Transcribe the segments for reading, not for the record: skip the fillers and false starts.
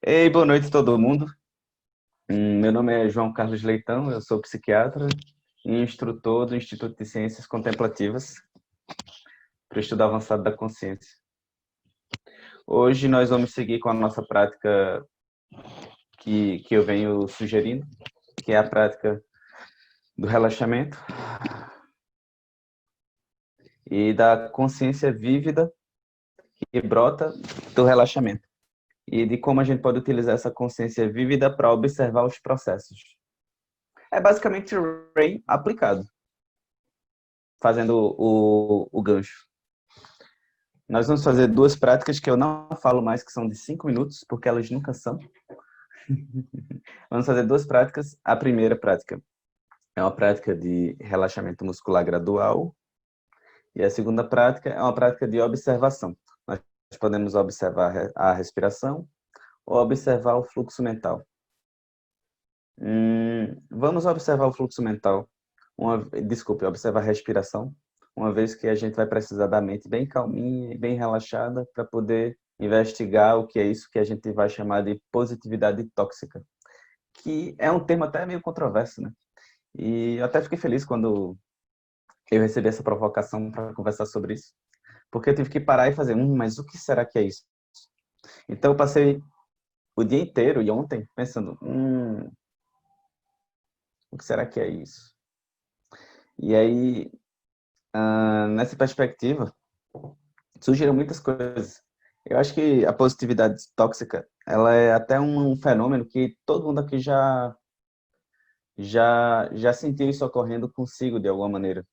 Ei, boa noite todo mundo. Meu nome é João Carlos Leitão, eu sou psiquiatra e instrutor do Instituto de Ciências Contemplativas para o estudo avançado da consciência. Hoje nós vamos seguir com a nossa prática que eu venho sugerindo, que é a prática do relaxamento e da consciência vívida que brota do relaxamento e de como a gente pode utilizar essa consciência vívida para observar os processos. É basicamente o Ray aplicado, fazendo o gancho. Nós vamos fazer duas práticas que eu não falo mais, que são de 5 minutos, porque elas nunca são. Vamos fazer duas práticas. A primeira prática é uma prática de relaxamento muscular gradual. E a segunda prática é uma prática de observação. Nós podemos observar a respiração ou observar o fluxo mental. Vamos observar o fluxo mental. Observar a respiração, uma vez que a gente vai precisar da mente bem calminha e bem relaxada para poder investigar o que é isso que a gente vai chamar de positividade tóxica, que é um termo até meio controverso, né? E eu até fiquei feliz quando eu recebi essa provocação para conversar sobre isso, porque eu tive que parar e fazer, mas o que será que é isso? Então eu passei o dia inteiro e ontem pensando, o que será que é isso? E aí, nessa perspectiva, surgiram muitas coisas. Eu acho que a positividade tóxica, ela é até um fenômeno que todo mundo aqui já sentiu isso ocorrendo consigo de alguma maneira.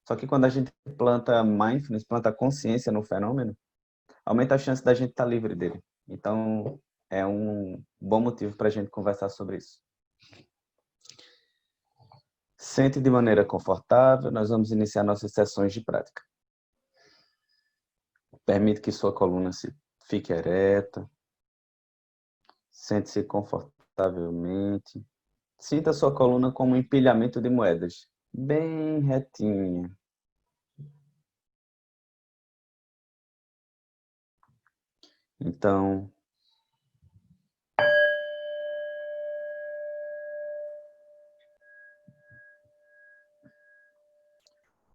Só que quando a gente planta mindfulness, planta consciência no fenômeno, aumenta a chance da gente estar livre dele. Então, é um bom motivo para a gente conversar sobre isso. Sente de maneira confortável, nós vamos iniciar nossas sessões de prática. Permite que sua coluna fique ereta. Sente-se confortavelmente. Sinta sua coluna como um empilhamento de moedas, bem retinha. Então,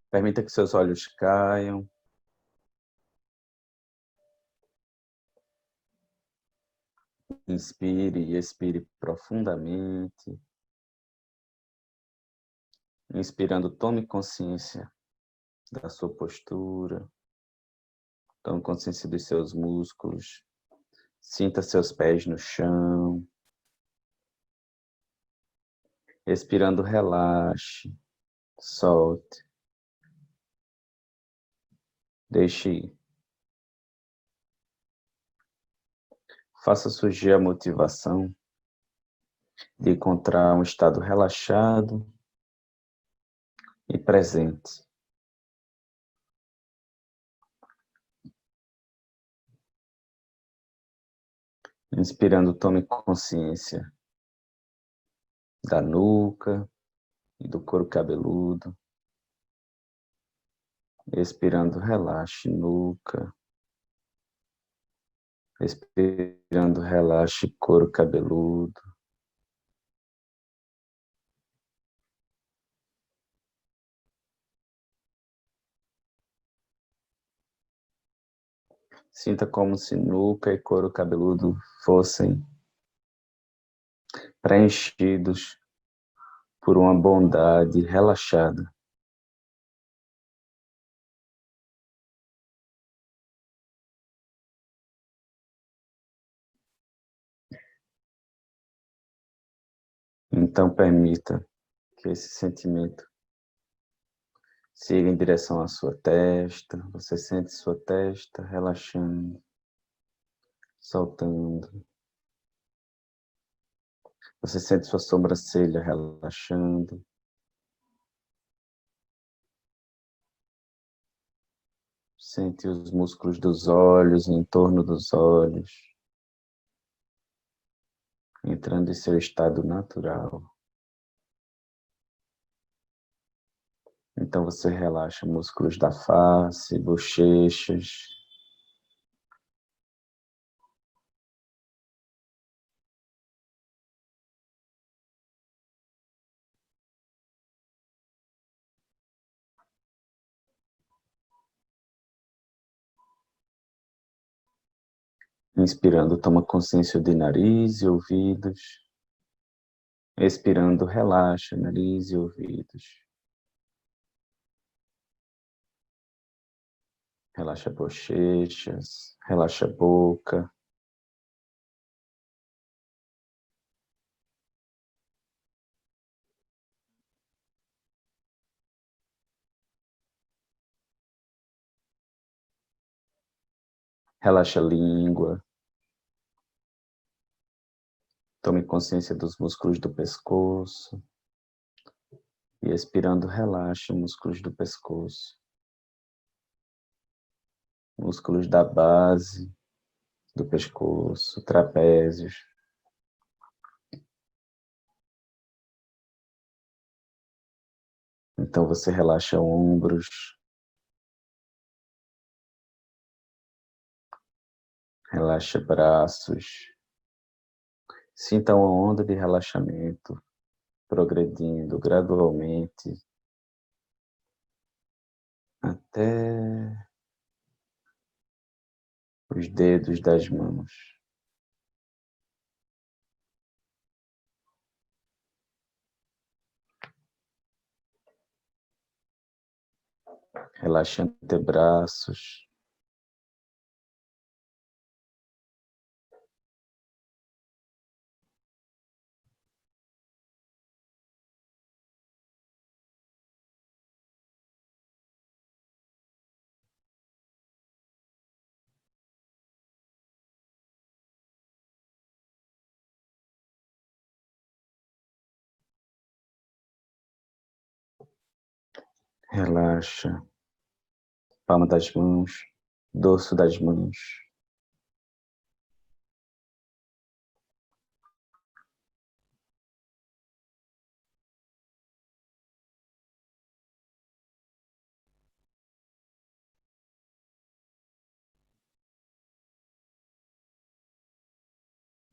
permita que seus olhos caiam. Inspire e expire profundamente. Inspirando, tome consciência da sua postura. Tome consciência dos seus músculos. Sinta seus pés no chão. Expirando, relaxe. Solte. Deixe ir. Faça surgir a motivação de encontrar um estado relaxado e presente. Inspirando, tome consciência da nuca e do couro cabeludo. Expirando, relaxe nuca. Expirando, relaxe couro cabeludo. Sinta como se nuca e couro cabeludo fossem preenchidos por uma bondade relaxada. Então permita que esse sentimento siga em direção à sua testa. Você sente sua testa relaxando, soltando. Você sente sua sobrancelha relaxando. Sente os músculos dos olhos, em torno dos olhos, entrando em seu estado natural. Então você relaxa músculos da face, bochechas. Inspirando, toma consciência de nariz e ouvidos. Expirando, relaxa nariz e ouvidos. Relaxa bochechas, relaxa a boca. Relaxa a língua. Tome consciência dos músculos do pescoço. E expirando, relaxa os músculos do pescoço. Músculos da base do pescoço, trapézios. Então você relaxa ombros. Relaxa braços. Sinta uma onda de relaxamento progredindo gradualmente até os dedos das mãos. Relaxa antebraços. Relaxa palma das mãos, dorso das mãos.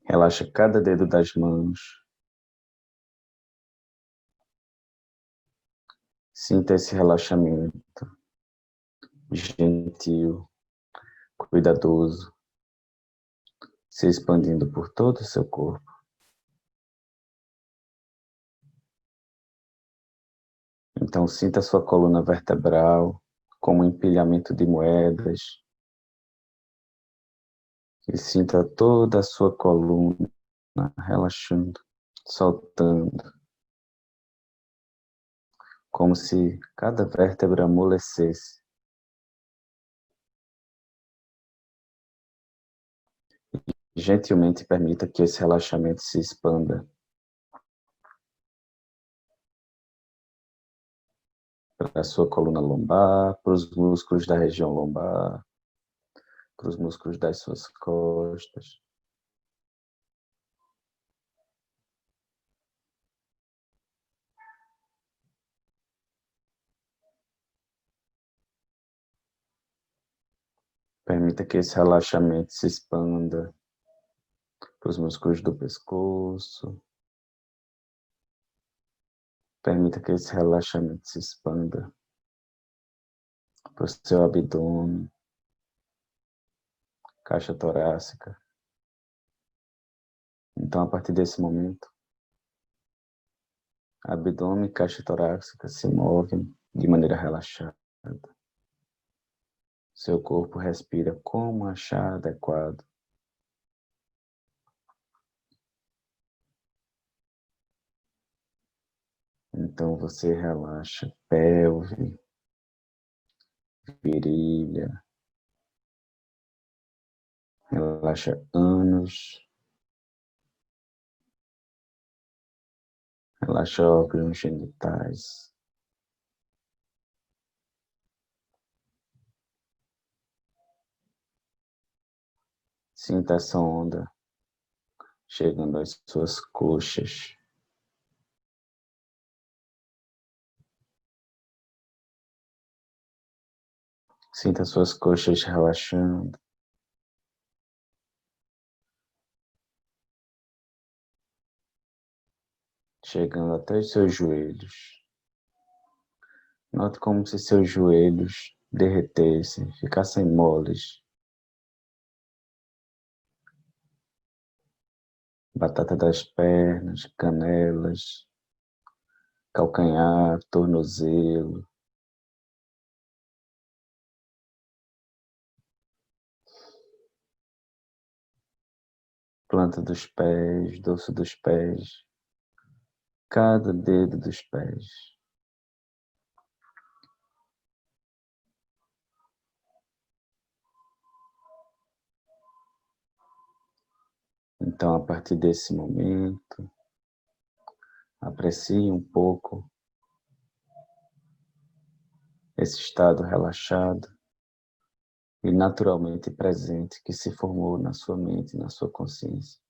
Relaxa cada dedo das mãos. Sinta esse relaxamento gentil, cuidadoso, se expandindo por todo o seu corpo. Então sinta a sua coluna vertebral como um empilhamento de moedas e sinta toda a sua coluna relaxando, soltando, como se cada vértebra amolecesse. Gentilmente permita que esse relaxamento se expanda para a sua coluna lombar, para os músculos da região lombar, para os músculos das suas costas. Permita que esse relaxamento se expanda para os músculos do pescoço. Permita que esse relaxamento se expanda para o seu abdômen, caixa torácica. Então, a partir desse momento, abdômen e caixa torácica se movem de maneira relaxada. Seu corpo respira como achar adequado. Então você relaxa pelve, virilha, relaxa ânus, relaxa órgãos genitais. Sinta essa onda chegando às suas coxas. Sinta suas coxas relaxando. Chegando até os seus joelhos. Note como se seus joelhos derretessem, ficassem moles. batata das pernas, canelas, calcanhar, tornozelo, planta dos pés, dorso dos pés, cada dedo dos pés. Então, a partir desse momento, aprecie um pouco esse estado relaxado e naturalmente presente que se formou na sua mente, na sua consciência.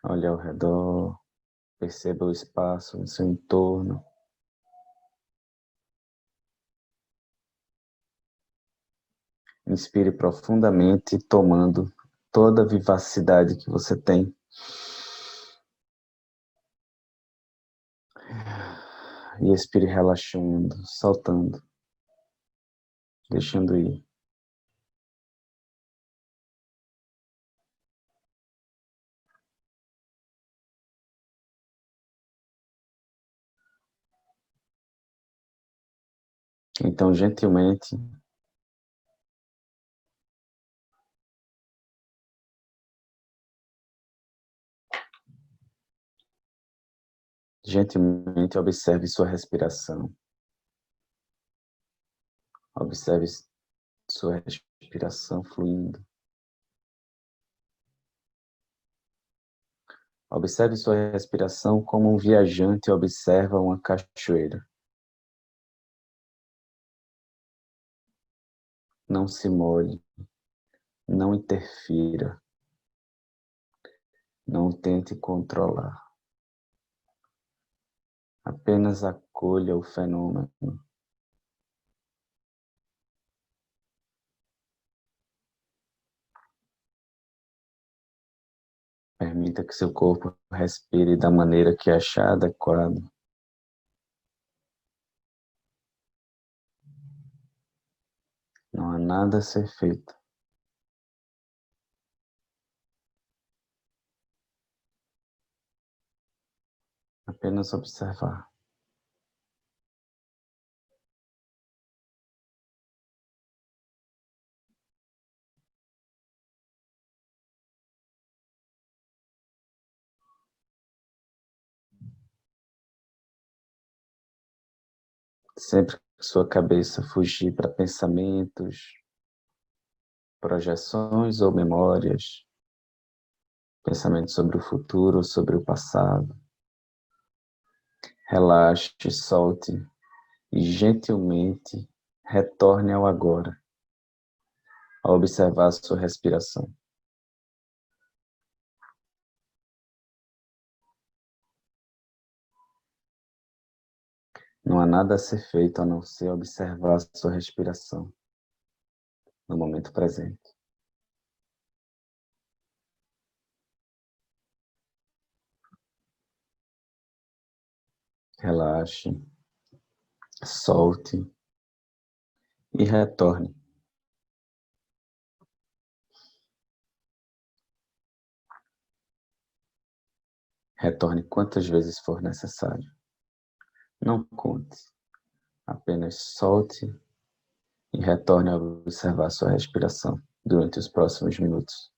Olhe ao redor, perceba o espaço no seu entorno. Inspire profundamente, tomando toda a vivacidade que você tem. E expire relaxando, soltando, deixando ir. Então, gentilmente observe sua respiração. Observe sua respiração fluindo. Observe sua respiração como um viajante observa uma cachoeira. Não se molhe, não interfira, não tente controlar. Apenas acolha o fenômeno. Permita que seu corpo respire da maneira que achar adequado. Não há nada a ser feito. Apenas observar. Sempre que sua cabeça fugir para pensamentos, projeções ou memórias, pensamentos sobre o futuro ou sobre o passado, relaxe, solte e gentilmente retorne ao agora, a observar a sua respiração. Não há nada a ser feito a não ser observar a sua respiração no momento presente. Relaxe, solte e retorne. Retorne quantas vezes for necessário. Não conte, apenas solte e retorne a observar sua respiração durante os próximos minutos.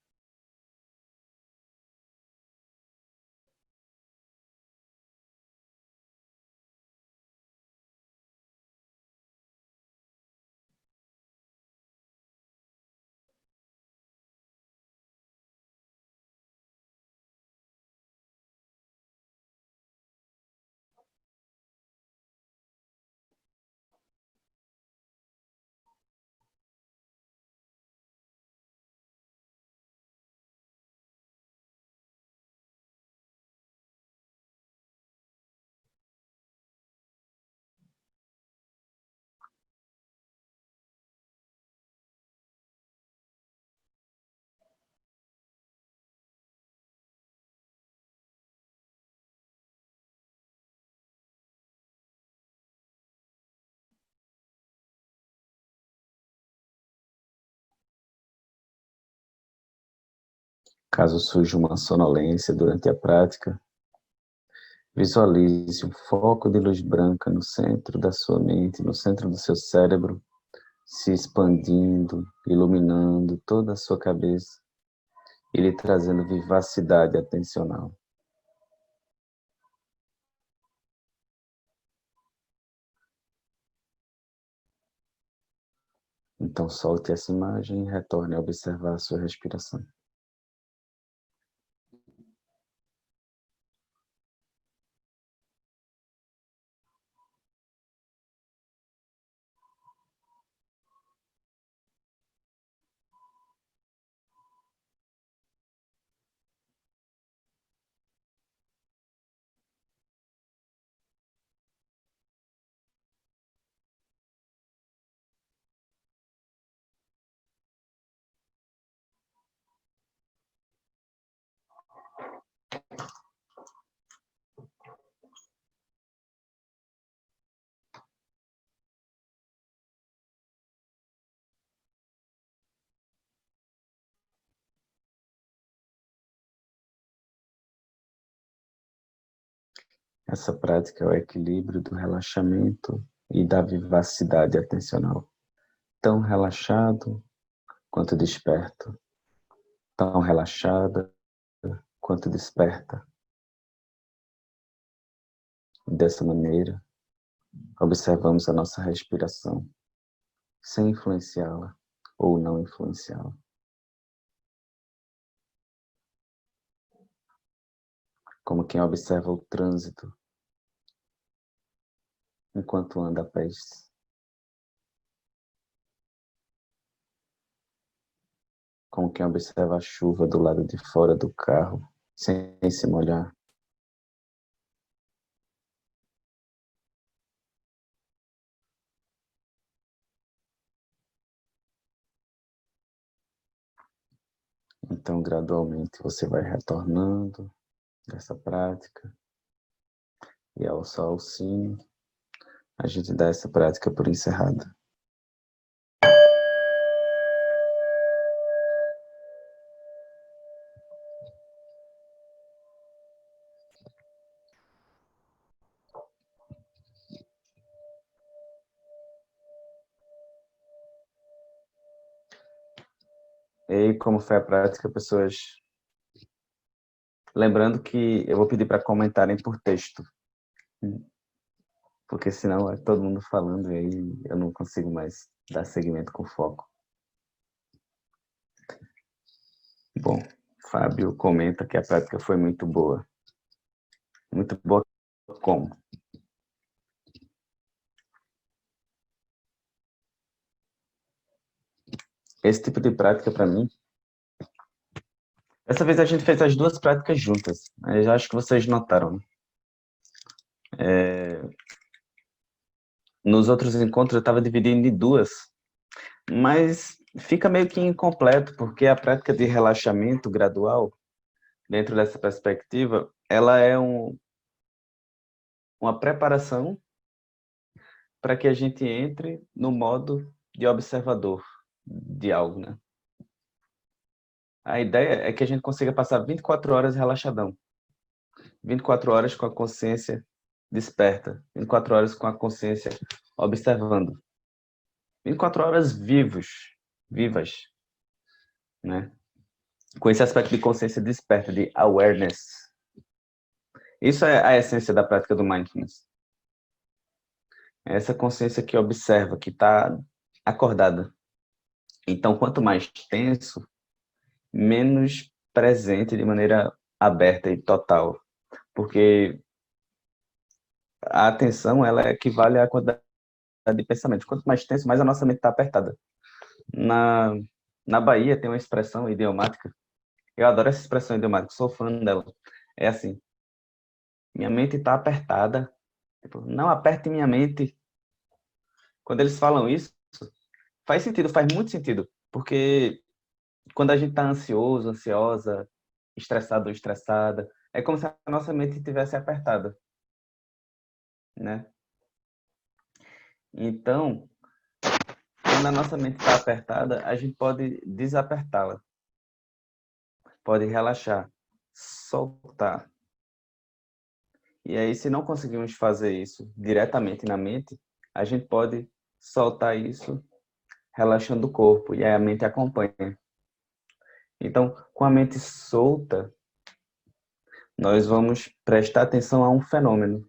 Caso surja uma sonolência durante a prática, visualize um foco de luz branca no centro da sua mente, no centro do seu cérebro, se expandindo, iluminando toda a sua cabeça e lhe trazendo vivacidade atencional. Então solte essa imagem e retorne a observar a sua respiração. Essa prática é o equilíbrio do relaxamento e da vivacidade atencional. Tão relaxado quanto desperto, tão relaxada quanto desperta. Dessa maneira, observamos a nossa respiração, sem influenciá-la ou não influenciá-la. Como quem observa o trânsito enquanto anda a pés. Como quem observa a chuva do lado de fora do carro, sem se molhar. Então, gradualmente, você vai retornando dessa prática. E ao soar o sino, a gente dá essa prática por encerrada. E aí, como foi a prática, pessoas? Lembrando que eu vou pedir para comentarem por texto, porque senão é todo mundo falando e aí eu não consigo mais dar seguimento com foco. Bom, Fábio comenta que a prática foi muito boa. Muito boa como? Esse tipo de prática, para mim, dessa vez a gente fez as duas práticas juntas. Eu já acho que vocês notaram, né? Nos outros encontros eu estava dividindo em duas, mas fica meio que incompleto, porque a prática de relaxamento gradual, dentro dessa perspectiva, ela é uma preparação para que a gente entre no modo de observador de algo, né? A ideia é que a gente consiga passar 24 horas relaxadão, 24 horas com a consciência desperta, 24 horas com a consciência observando, 24 horas vivas, né? Com esse aspecto de consciência desperta, de awareness. Isso é a essência da prática do mindfulness. É essa consciência que observa, que está acordada. Então, quanto mais tenso, menos presente de maneira aberta e total. Porque a atenção, ela equivale à quantidade de pensamento. Quanto mais tenso, mais a nossa mente está apertada. Na, na Bahia tem uma expressão idiomática. Eu adoro essa expressão idiomática, sou fã dela. É assim, minha mente está apertada. Tipo, não aperte minha mente. Quando eles falam isso, faz sentido, faz muito sentido. Porque quando a gente está ansioso, ansiosa, estressado ou estressada, é como se a nossa mente estivesse apertada, né? Então, quando a nossa mente está apertada, a gente pode desapertá-la. pode relaxar, soltar. E aí, se não conseguimos fazer isso diretamente na mente, a gente pode soltar isso relaxando o corpo, e aí a mente acompanha. Então, com a mente solta, nós vamos prestar atenção a um fenômeno.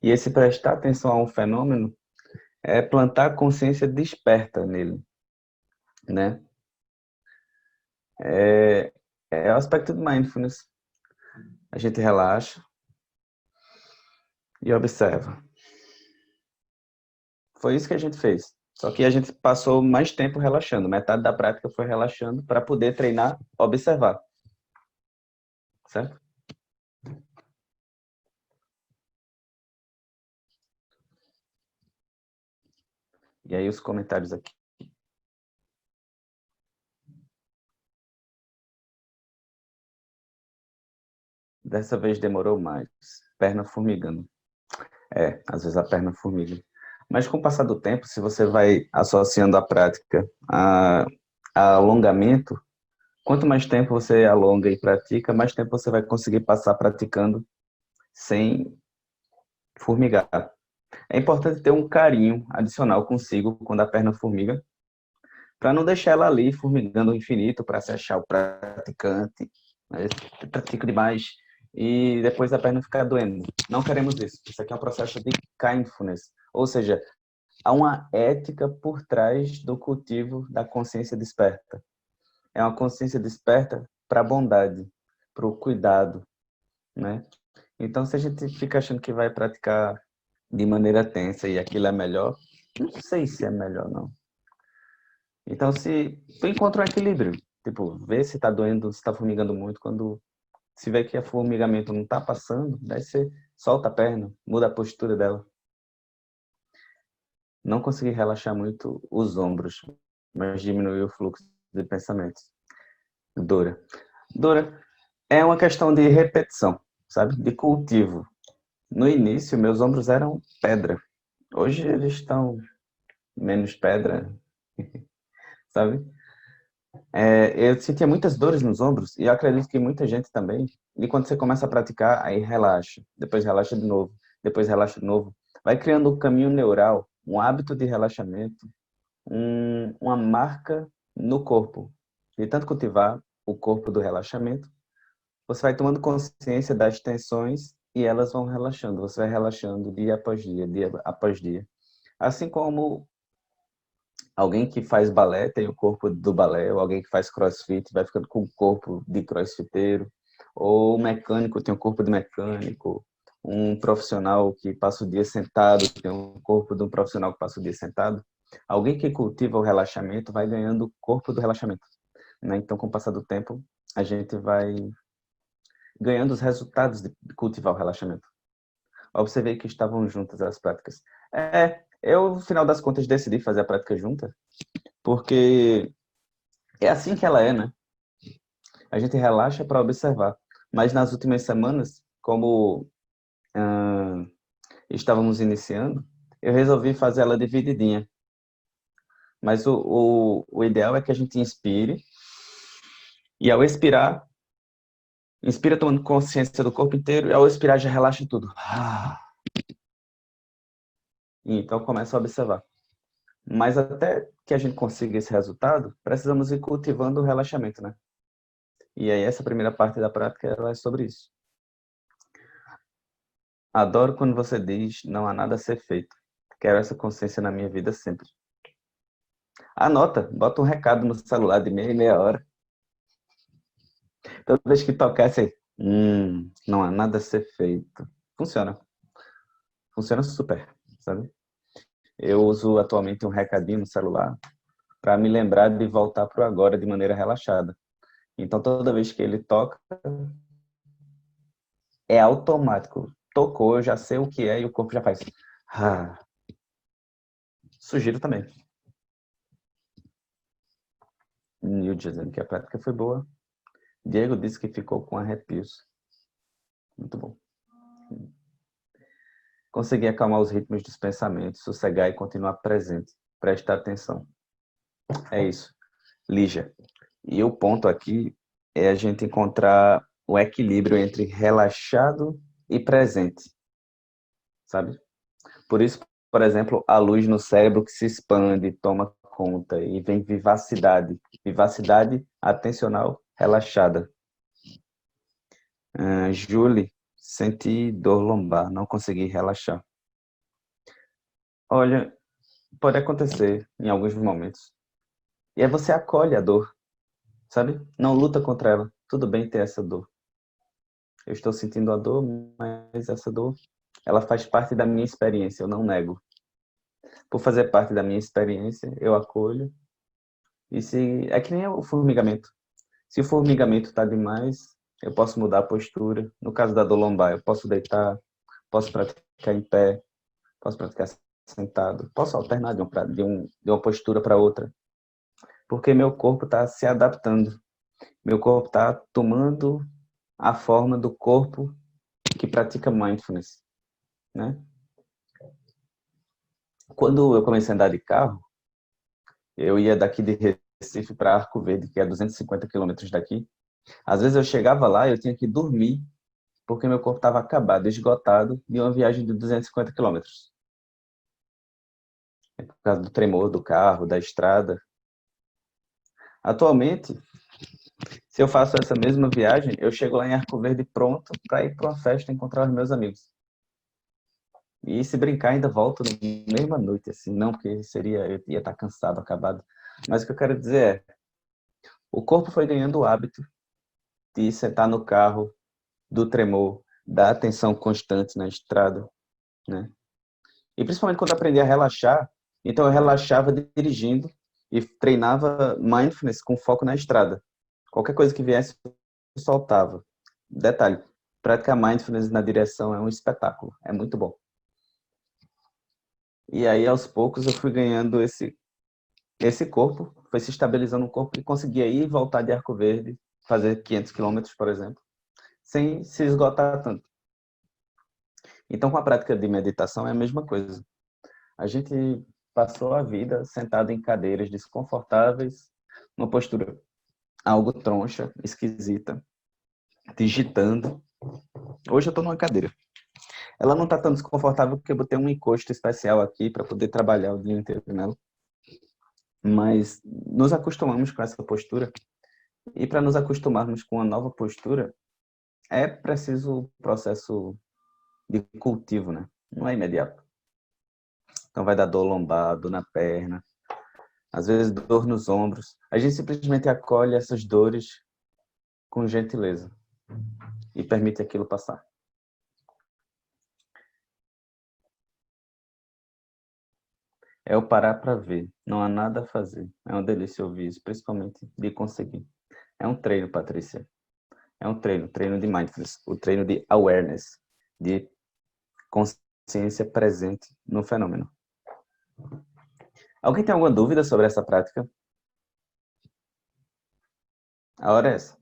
E esse prestar atenção a um fenômeno é plantar consciência desperta nele, né? É o aspecto do mindfulness. A gente relaxa e observa. Foi isso que a gente fez. Só que a gente passou mais tempo relaxando. Metade da prática foi relaxando para poder treinar, observar. Certo? E aí os comentários aqui. Dessa vez demorou mais. Perna formigando. Às vezes a perna formiga. Mas com o passar do tempo, se você vai associando a prática a alongamento, quanto mais tempo você alonga e pratica, mais tempo você vai conseguir passar praticando sem formigar. É importante ter um carinho adicional consigo quando a perna formiga, para não deixar ela ali formigando o infinito para se achar o praticante. Né? Pratico demais e depois a perna ficar doendo. Não queremos isso. Isso aqui é um processo de kindfulness, ou seja, há uma ética por trás do cultivo da consciência desperta. É uma consciência desperta para a bondade, para o cuidado, né? Então, se a gente fica achando que vai praticar de maneira tensa e aquilo é melhor, não sei se é melhor, não. Então, se tu encontra um equilíbrio, tipo, vê se tá doendo, se tá formigando muito, quando se vê que o formigamento não tá passando, daí você solta a perna, muda a postura dela. Não consegui relaxar muito os ombros, mas diminuir o fluxo de pensamentos. Dora. Dora, é uma questão de repetição, sabe? De cultivo. No início, meus ombros eram pedra. Hoje eles estão menos pedra, sabe? Eu sentia muitas dores nos ombros e eu acredito que muita gente também. E quando você começa a praticar, aí relaxa, depois relaxa de novo, depois relaxa de novo. Vai criando um caminho neural, um hábito de relaxamento, uma marca no corpo. De tanto cultivar o corpo do relaxamento, você vai tomando consciência das tensões e elas vão relaxando. Você vai relaxando dia após dia. Assim como alguém que faz balé tem o corpo do balé, ou alguém que faz crossfit vai ficando com o corpo de crossfiteiro, ou o mecânico tem o corpo de mecânico, um profissional que passa o dia sentado tem o corpo de um profissional que passa o dia sentado. Alguém que cultiva o relaxamento vai ganhando o corpo do relaxamento, né? Então, com o passar do tempo, a gente vai ganhando os resultados de cultivar o relaxamento. Observei que estavam juntas as práticas. Eu, no final das contas, decidi fazer a prática junta, porque é assim que ela é, né? A gente relaxa para observar. Mas nas últimas semanas, como estávamos iniciando, eu resolvi fazer ela divididinha. Mas o ideal é que a gente inspire e ao expirar, inspira tomando consciência do corpo inteiro e ao expirar já relaxa tudo. Então começa a observar. Mas até que a gente consiga esse resultado, precisamos ir cultivando o relaxamento, né? E aí essa primeira parte da prática ela é sobre isso. Adoro quando você diz não há nada a ser feito. Quero essa consciência na minha vida sempre. Anota, bota um recado no celular de meia em meia hora. Toda vez que tocar, você, não há nada a ser feito. Funciona. Funciona super, sabe? Eu uso atualmente um recadinho no celular para me lembrar de voltar para o agora de maneira relaxada. Então, toda vez que ele toca, é automático. Tocou, eu já sei o que é e o corpo já faz. Ah, sugiro também. Nil dizendo que a prática foi boa. Diego disse que ficou com arrepios. Muito bom. Conseguir acalmar os ritmos dos pensamentos, sossegar e continuar presente. Prestar atenção. É isso. Lígia. E o ponto aqui é a gente encontrar o equilíbrio entre relaxado e presente, sabe? Por isso, por exemplo, a luz no cérebro que se expande, toma conta e vem vivacidade, vivacidade atencional relaxada. Julie, senti dor lombar, não consegui relaxar. Olha, pode acontecer em alguns momentos. E aí você acolhe a dor, sabe? Não luta contra ela. Tudo bem ter essa dor. Eu estou sentindo a dor, mas essa dor, ela faz parte da minha experiência, eu não nego. Por fazer parte da minha experiência, eu acolho. E se é que nem o formigamento. Se o formigamento está demais, eu posso mudar a postura. No caso da dor lombar, eu posso deitar, posso praticar em pé, posso praticar sentado, posso alternar de uma postura para outra, porque meu corpo está se adaptando. Meu corpo está tomando a forma do corpo que pratica mindfulness, né? Quando eu comecei a andar de carro, eu ia daqui de Recife para Arco Verde, que é 250 quilômetros daqui. Às vezes eu chegava lá e eu tinha que dormir, porque meu corpo estava acabado, esgotado, de uma viagem de 250 quilômetros. Por causa do tremor do carro, da estrada. Atualmente, se eu faço essa mesma viagem, eu chego lá em Arco Verde pronto para ir para uma festa e encontrar os meus amigos. E se brincar, ainda volto na mesma noite, assim, não porque eu ia estar cansado, acabado. Mas o que eu quero dizer é, o corpo foi ganhando o hábito de sentar no carro, do tremor, da atenção constante na estrada, né? E principalmente quando eu aprendi a relaxar, então eu relaxava dirigindo e treinava mindfulness com foco na estrada. Qualquer coisa que viesse, eu soltava. Detalhe, praticar mindfulness na direção é um espetáculo, é muito bom. E aí, aos poucos, eu fui ganhando esse corpo, foi se estabilizando um corpo e conseguia ir e voltar de Arco Verde, fazer 500 quilômetros, por exemplo, sem se esgotar tanto. Então, com a prática de meditação é a mesma coisa. A gente passou a vida sentado em cadeiras desconfortáveis, uma postura algo troncha, esquisita, digitando. Hoje eu estou numa cadeira. Ela não está tão desconfortável porque eu botei um encosto especial aqui para poder trabalhar o dia inteiro nela. Mas nos acostumamos com essa postura. E para nos acostumarmos com uma nova postura, é preciso o processo de cultivo, né? Não é imediato. Então vai dar dor lombar, dor na perna, às vezes dor nos ombros. A gente simplesmente acolhe essas dores com gentileza e permite aquilo passar. É o parar para ver. Não há nada a fazer. É uma delícia ouvir isso, principalmente de conseguir. É um treino, Patrícia. É um treino de mindfulness, o treino de awareness, de consciência presente no fenômeno. Alguém tem alguma dúvida sobre essa prática? A hora é essa.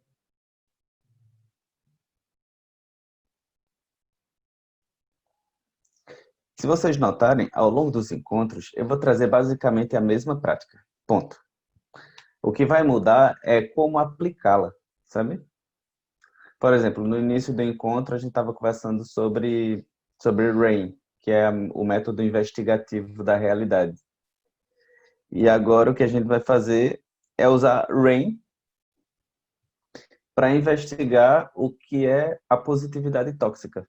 Se vocês notarem, ao longo dos encontros, eu vou trazer basicamente a mesma prática. Ponto. O que vai mudar é como aplicá-la, sabe? Por exemplo, no início do encontro, a gente estava conversando sobre RAIN, que é o método investigativo da realidade. E agora o que a gente vai fazer é usar RAIN para investigar o que é a positividade tóxica.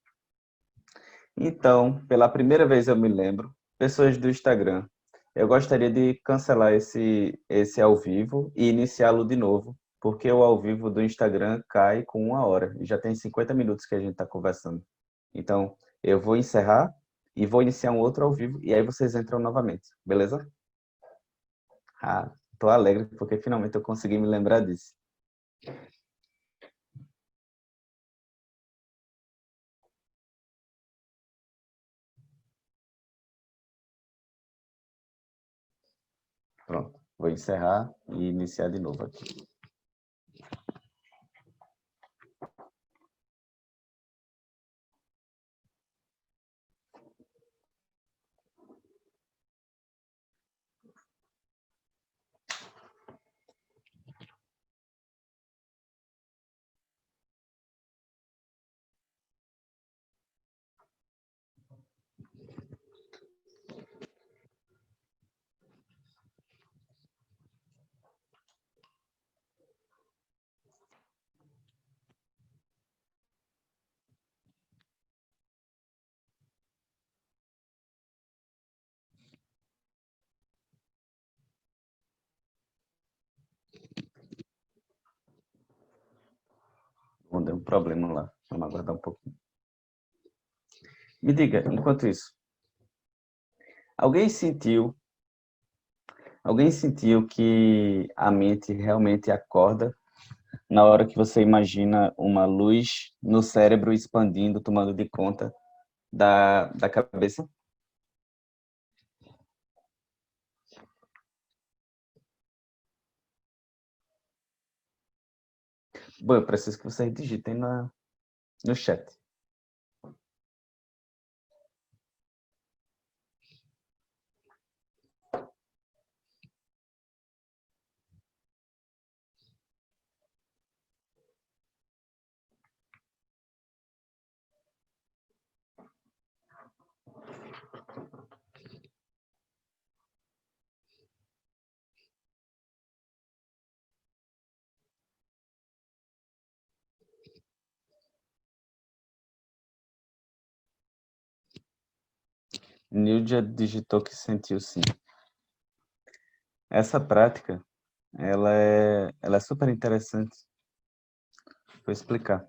Então, pela primeira vez eu me lembro, pessoas do Instagram, eu gostaria de cancelar esse ao vivo e iniciá-lo de novo, porque o ao vivo do Instagram cai com 1 hora, e já tem 50 minutos que a gente está conversando. Então, eu vou encerrar e vou iniciar um outro ao vivo, e aí vocês entram novamente, beleza? Ah, tô alegre porque finalmente eu consegui me lembrar disso. Pronto, vou encerrar e iniciar de novo aqui. deu um problema lá. Vamos aguardar um pouquinho. Me diga, enquanto isso, alguém sentiu, alguém sentiu que a mente realmente acorda na hora que você imagina uma luz no cérebro expandindo, tomando de conta da cabeça? Bom, eu preciso que vocês digitem no chat. Nildia digitou que sentiu sim. Essa prática, ela é super interessante. Vou explicar.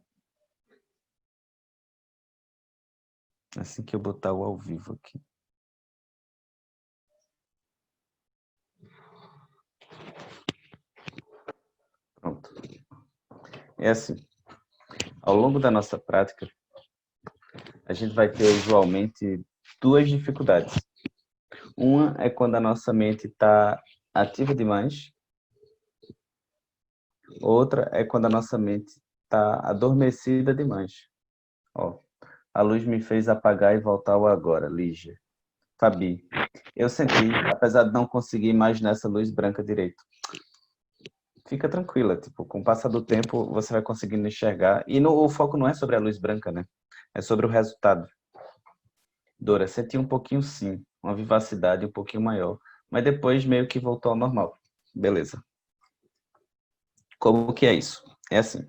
Assim que eu botar o ao vivo aqui. Pronto. É assim, ao longo da nossa prática, a gente vai ter usualmente duas dificuldades. Uma é quando a nossa mente está ativa demais. Outra é quando a nossa mente está adormecida demais. Ó, a luz me fez apagar e voltar ao agora, Lígia. Fabi, eu senti, apesar de não conseguir imaginar essa luz branca direito. Fica tranquila, tipo, com o passar do tempo você vai conseguindo enxergar. E o foco não é sobre a luz branca, né? É sobre o resultado. Dora, senti um pouquinho sim, uma vivacidade um pouquinho maior, mas depois meio que voltou ao normal. Beleza. Como que é isso? É assim,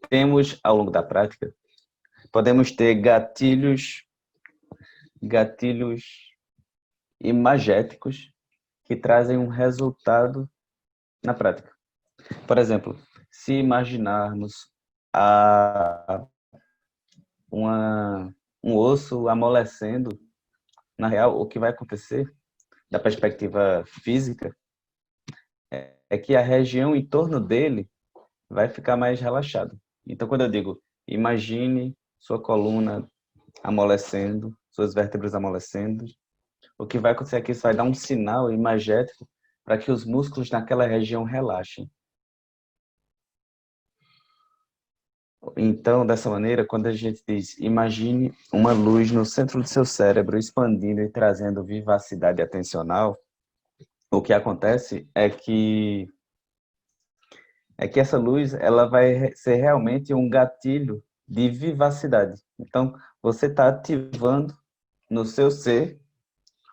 temos ao longo da prática, podemos ter gatilhos imagéticos que trazem um resultado na prática. Por exemplo, se imaginarmos a, um osso amolecendo, na real, o que vai acontecer, da perspectiva física, é que a região em torno dele vai ficar mais relaxada. Então, quando eu digo, imagine sua coluna amolecendo, suas vértebras amolecendo, o que vai acontecer é que isso vai dar um sinal imagético para que os músculos naquela região relaxem. Então, dessa maneira, quando a gente diz, imagine uma luz no centro do seu cérebro expandindo e trazendo vivacidade atencional, o que acontece é que essa luz ela vai ser realmente um gatilho de vivacidade. Então, você está ativando no seu ser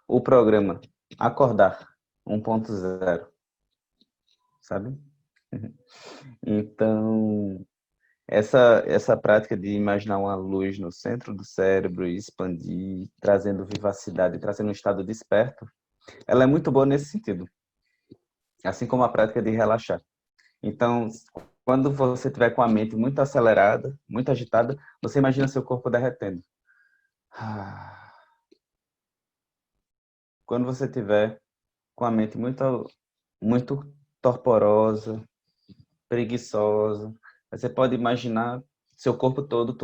o programa Acordar 1.0, sabe? Então, essa prática de imaginar uma luz no centro do cérebro e expandir, trazendo vivacidade, trazendo um estado desperto, ela é muito boa nesse sentido, assim como a prática de relaxar. Então, quando você estiver com a mente muito acelerada, muito agitada, você imagina seu corpo derretendo. Quando você estiver com a mente muito torporosa, preguiçosa, você pode imaginar seu corpo todo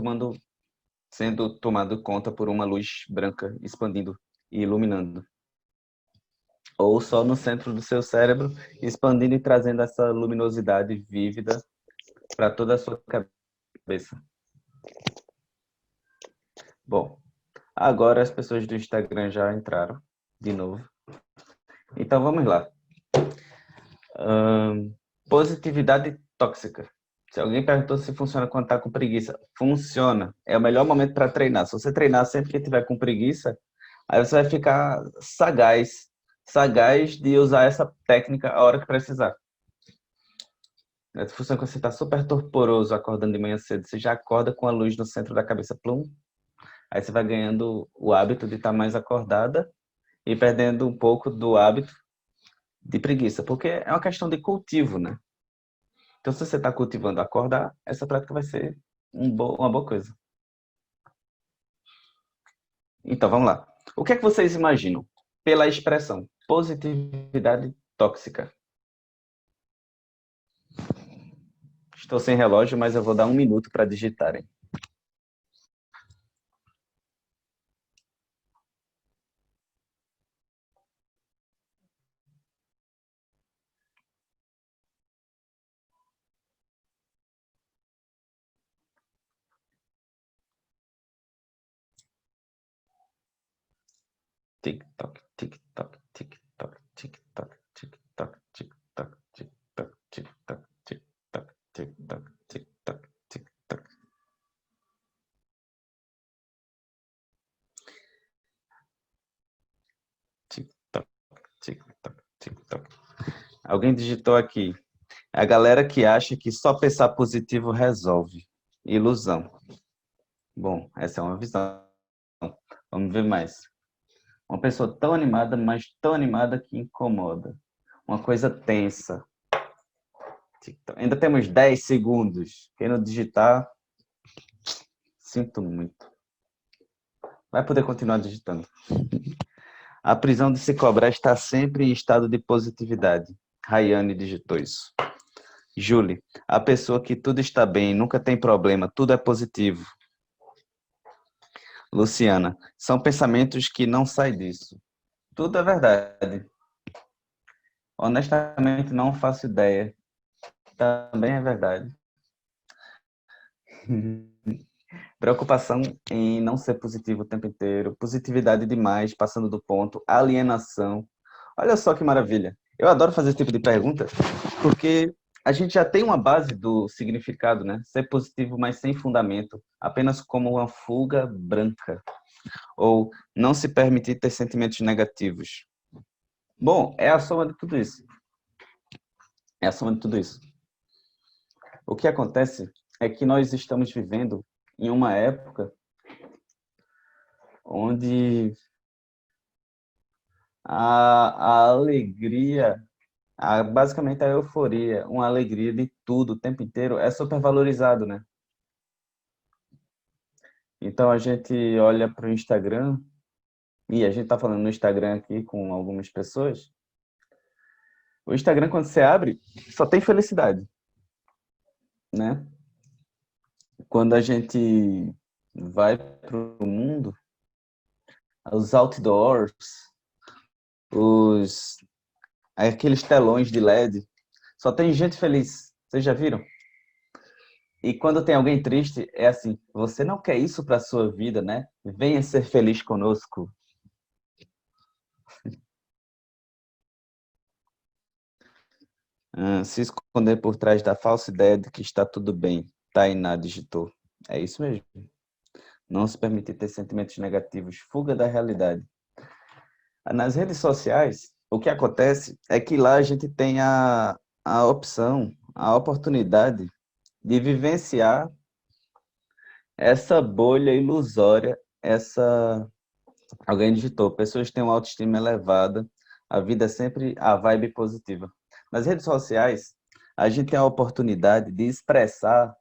sendo tomado conta por uma luz branca expandindo e iluminando. Ou só no centro do seu cérebro, expandindo e trazendo essa luminosidade vívida para toda a sua cabeça. Bom, agora as pessoas do Instagram já entraram de novo. Então vamos lá. Positividade tóxica. Se alguém perguntou se funciona quando está com preguiça, funciona. É o melhor momento para treinar. Se você treinar sempre que tiver com preguiça, aí você vai ficar sagaz de usar essa técnica a hora que precisar. Funciona quando você está super torporoso acordando de manhã cedo, você já acorda com a luz no centro da cabeça, plum. Aí você vai ganhando o hábito de estar mais acordada e perdendo um pouco do hábito de preguiça, porque é uma questão de cultivo, né? Então, se você está cultivando acordar, essa prática vai ser uma boa coisa. Então, vamos lá. O que é que vocês imaginam pela expressão positividade tóxica? Estou sem relógio, mas eu vou dar 1 minuto para digitarem. Tic-toc, tic-toc, tic-toc, tic-toc, tic-toc, tic-toc, tic-toc, tic-toc, tic-toc, tic-toc, tic-toc, tic-toc. Tic-toc, tic-toc, tic-toc. Alguém digitou aqui. A galera que acha que só pensar positivo resolve. Ilusão. Bom, essa é uma visão. Vamos ver mais. Uma pessoa tão animada, mas tão animada que incomoda. Uma coisa tensa. Ainda temos 10 segundos. Quem não digitar, sinto muito. Vai poder continuar digitando. A prisão de se cobrar está sempre em estado de positividade. Rayane digitou isso. Julie, a pessoa que tudo está bem, nunca tem problema, tudo é positivo. Luciana, são pensamentos que não saem disso. Tudo é verdade. Honestamente, não faço ideia. Também é verdade. Preocupação em não ser positivo o tempo inteiro, positividade demais, passando do ponto, alienação. Olha só que maravilha. Eu adoro fazer esse tipo de pergunta, porque a gente já tem uma base do significado, né? Ser positivo, mas sem fundamento, apenas como uma fuga branca, ou não se permitir ter sentimentos negativos. Bom, é a soma de tudo isso. É a soma de tudo isso. O que acontece é que nós estamos vivendo em uma época onde a alegria, basicamente a euforia, uma alegria de tudo o tempo inteiro é super valorizado, né? Então a gente olha para o Instagram, e a gente está falando no Instagram aqui com algumas pessoas. O Instagram, quando você abre, só tem felicidade, né? Quando a gente vai para o mundo, os outdoors, os aqueles telões de LED, só tem gente feliz. Vocês já viram? E quando tem alguém triste, é assim: você não quer isso para sua vida, né? Venha ser feliz conosco. Se esconder por trás da falsa ideia de que está tudo bem. Tainá digitou. É isso mesmo. Não se permitir ter sentimentos negativos. Fuga da realidade. Nas redes sociais, o que acontece é que lá a gente tem a opção, a oportunidade de vivenciar essa bolha ilusória, essa... Alguém digitou, pessoas têm uma autoestima elevada, a vida é sempre a vibe positiva. Nas redes sociais, a gente tem a oportunidade de expressar,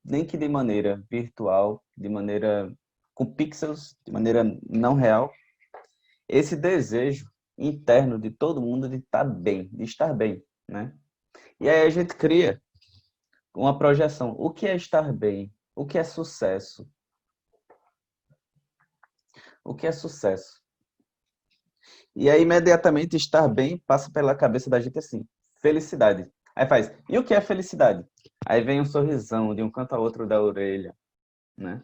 nem que de maneira virtual, de maneira com pixels, de maneira não real, esse desejo interno de todo mundo de estar bem, de estar bem, né? E aí a gente cria uma projeção. O que é estar bem? O que é sucesso? O que é sucesso? E aí, imediatamente, estar bem passa pela cabeça da gente assim, felicidade. Aí faz, e o que é felicidade? Aí vem um sorrisão de um canto a outro da orelha, né?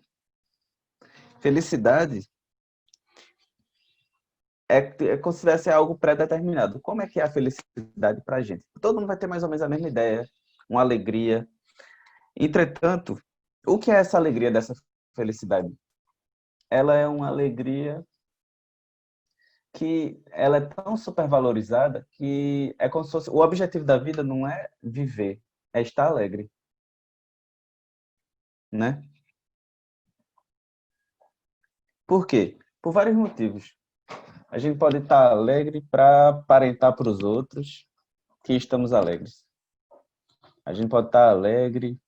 Felicidade é como se tivesse algo pré-determinado. Como é que é a felicidade para a gente? Todo mundo vai ter mais ou menos a mesma ideia, uma alegria. Entretanto, o que é essa alegria dessa felicidade? Ela é uma alegria que ela é tão supervalorizada que é como se fosse, o objetivo da vida não é viver, é estar alegre, né? Por quê? Por vários motivos. A gente pode estar alegre para aparentar para os outros que estamos alegres. A gente pode estar alegre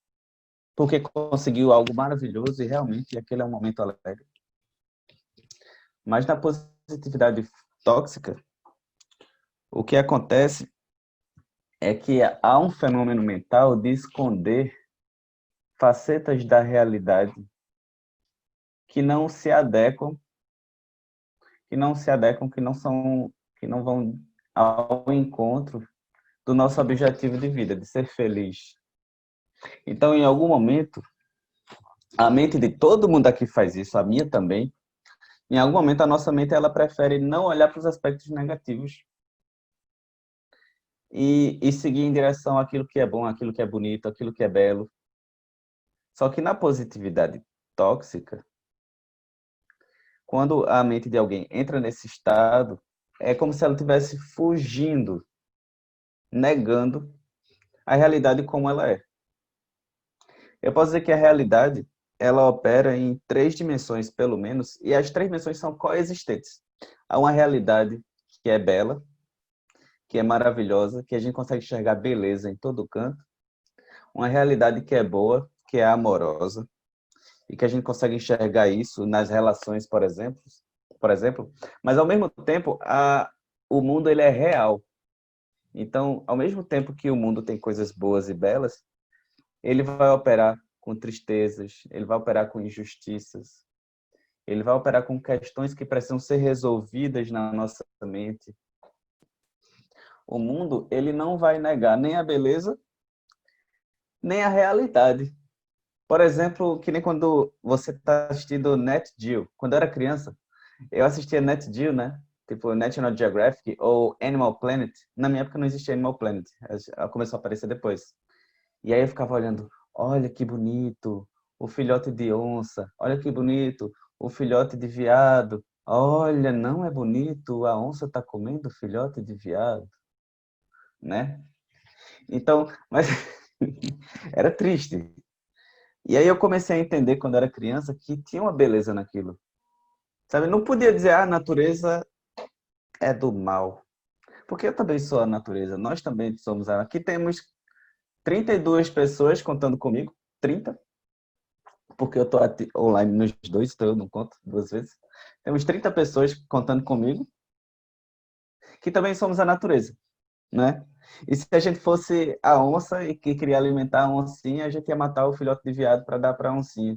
porque conseguiu algo maravilhoso e realmente aquele é um momento alegre. Mas na positividade tóxica, o que acontece é que há um fenômeno mental de esconder facetas da realidade que não se adequam, que não vão ao encontro do nosso objetivo de vida, de ser feliz. Então, em algum momento, a mente de todo mundo aqui faz isso, a minha também. Em algum momento, a nossa mente ela prefere não olhar para os aspectos negativos e seguir em direção àquilo que é bom, àquilo que é bonito, àquilo que é belo. Só que na positividade tóxica, quando a mente de alguém entra nesse estado, é como se ela estivesse fugindo, negando a realidade como ela é. Eu posso dizer que a realidade, ela opera em três dimensões, pelo menos, e as três dimensões são coexistentes. Há uma realidade que é bela, que é maravilhosa, que a gente consegue enxergar beleza em todo canto. Uma realidade que é boa, que é amorosa, e que a gente consegue enxergar isso nas relações, por exemplo, mas ao mesmo tempo, o mundo ele é real. Então, ao mesmo tempo que o mundo tem coisas boas e belas, ele vai operar com tristezas, ele vai operar com injustiças, ele vai operar com questões que precisam ser resolvidas na nossa mente. O mundo, ele não vai negar nem a beleza, nem a realidade. Por exemplo, que nem quando você está assistindo Nat Geo. Quando eu era criança, eu assistia Nat Geo, né? Tipo National Geographic ou Animal Planet. Na minha época não existia Animal Planet. Ela começou a aparecer depois. E aí eu ficava olhando, olha que bonito, o filhote de onça. Olha que bonito, o filhote de veado. Olha, não é bonito, a onça está comendo o filhote de veado, né? Então, mas era triste. E aí eu comecei a entender quando era criança que tinha uma beleza naquilo. Sabe, não podia dizer, ah, a natureza é do mal. Porque eu também sou a natureza, nós também somos a... Aqui temos 32 pessoas contando comigo, 30, porque eu estou online nos dois, então eu não conto duas vezes. Temos 30 pessoas contando comigo, que também somos a natureza, né? E se a gente fosse a onça e que queria alimentar a oncinha, a gente ia matar o filhote de veado para dar para a oncinha.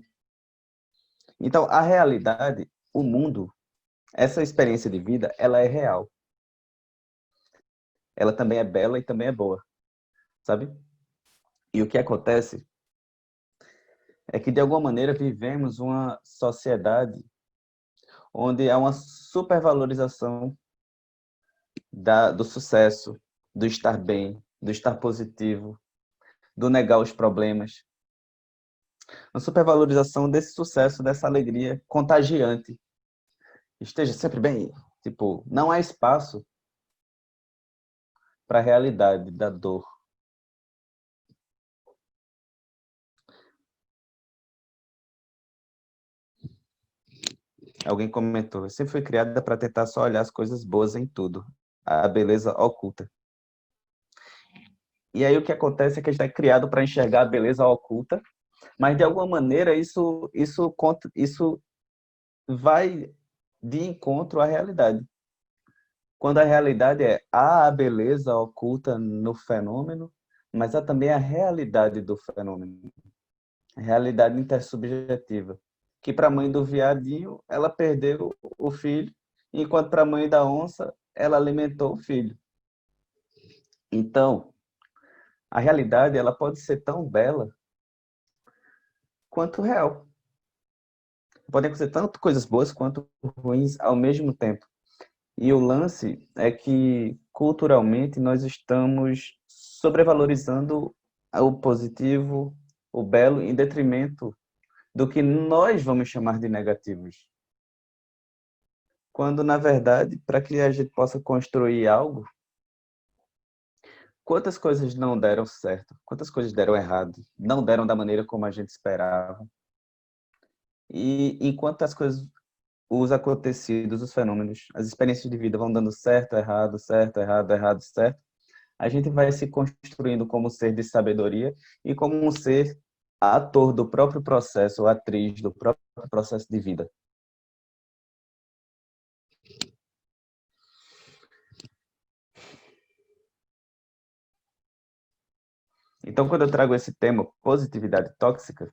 Então, a realidade, o mundo, essa experiência de vida, ela é real. Ela também é bela e também é boa, sabe? E o que acontece é que, de alguma maneira, vivemos uma sociedade onde há uma supervalorização do sucesso, do estar bem, do estar positivo, do negar os problemas. Uma supervalorização desse sucesso, dessa alegria contagiante. Esteja sempre bem. Tipo, não há espaço para a realidade da dor. Alguém comentou, eu sempre fui criada para tentar só olhar as coisas boas em tudo, a beleza oculta. E aí o que acontece é que a gente é criado para enxergar a beleza oculta, mas de alguma maneira isso vai de encontro à realidade. Quando a realidade há a beleza oculta no fenômeno, mas há também a realidade do fenômeno, a realidade intersubjetiva, que para a mãe do viadinho, ela perdeu o filho, enquanto para a mãe da onça, ela alimentou o filho. Então, a realidade ela pode ser tão bela quanto real. Podem acontecer tanto coisas boas quanto ruins ao mesmo tempo. E o lance é que, culturalmente, nós estamos sobrevalorizando o positivo, o belo, em detrimento do que nós vamos chamar de negativos. Quando, na verdade, para que a gente possa construir algo, quantas coisas não deram certo, quantas coisas deram errado, não deram da maneira como a gente esperava. E enquanto as coisas, os acontecidos, os fenômenos, as experiências de vida vão dando certo, errado, certo, errado, errado, certo, a gente vai se construindo como ser de sabedoria e como um ser ator do próprio processo, ou atriz do próprio processo de vida. Então, quando eu trago esse tema, positividade tóxica,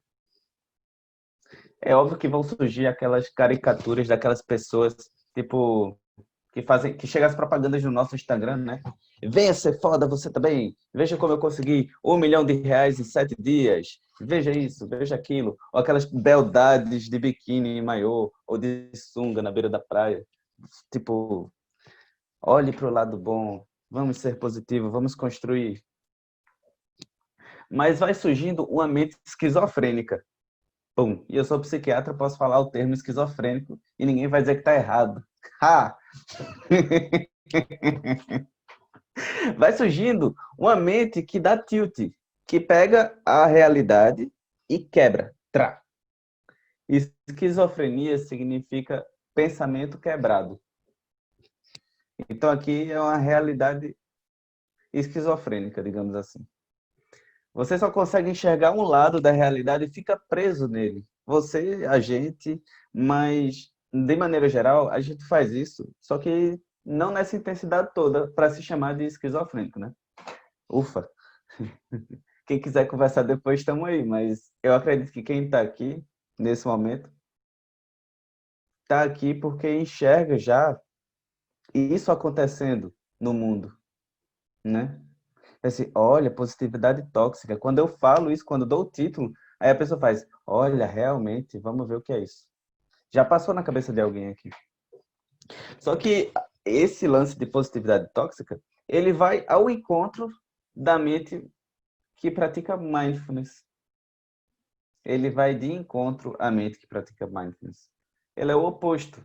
é óbvio que vão surgir aquelas caricaturas daquelas pessoas, tipo, que chegam as propagandas no nosso Instagram, né? Venha ser foda você também. Veja como eu consegui R$ 1 milhão em 7 dias. Veja isso, veja aquilo. Ou aquelas beldades de biquíni e maiô, ou de sunga na beira da praia. Tipo, olhe para o lado bom. Vamos ser positivos, vamos construir. Mas vai surgindo uma mente esquizofrênica. Pum. E eu sou psiquiatra, posso falar o termo esquizofrênico e ninguém vai dizer que está errado. Ha! Vai surgindo uma mente que dá tilt, que pega a realidade e quebra. Trá. Esquizofrenia significa pensamento quebrado. Então aqui é uma realidade esquizofrênica, digamos assim. Você só consegue enxergar um lado da realidade e fica preso nele. Você, a gente, mas de maneira geral, a gente faz isso, só que não nessa intensidade toda para se chamar de esquizofrênico, né? Ufa. Quem quiser conversar depois, estamos aí, mas eu acredito que quem está aqui, nesse momento, está aqui porque enxerga já isso acontecendo no mundo, né? Assim, olha, positividade tóxica. Quando eu falo isso, quando eu dou o título, aí a pessoa faz, olha, realmente, vamos ver o que é isso. Já passou na cabeça de alguém aqui. Só que esse lance de positividade tóxica, ele vai ao encontro da mente que pratica mindfulness. Ele vai de encontro à mente que pratica mindfulness. Ele é o oposto,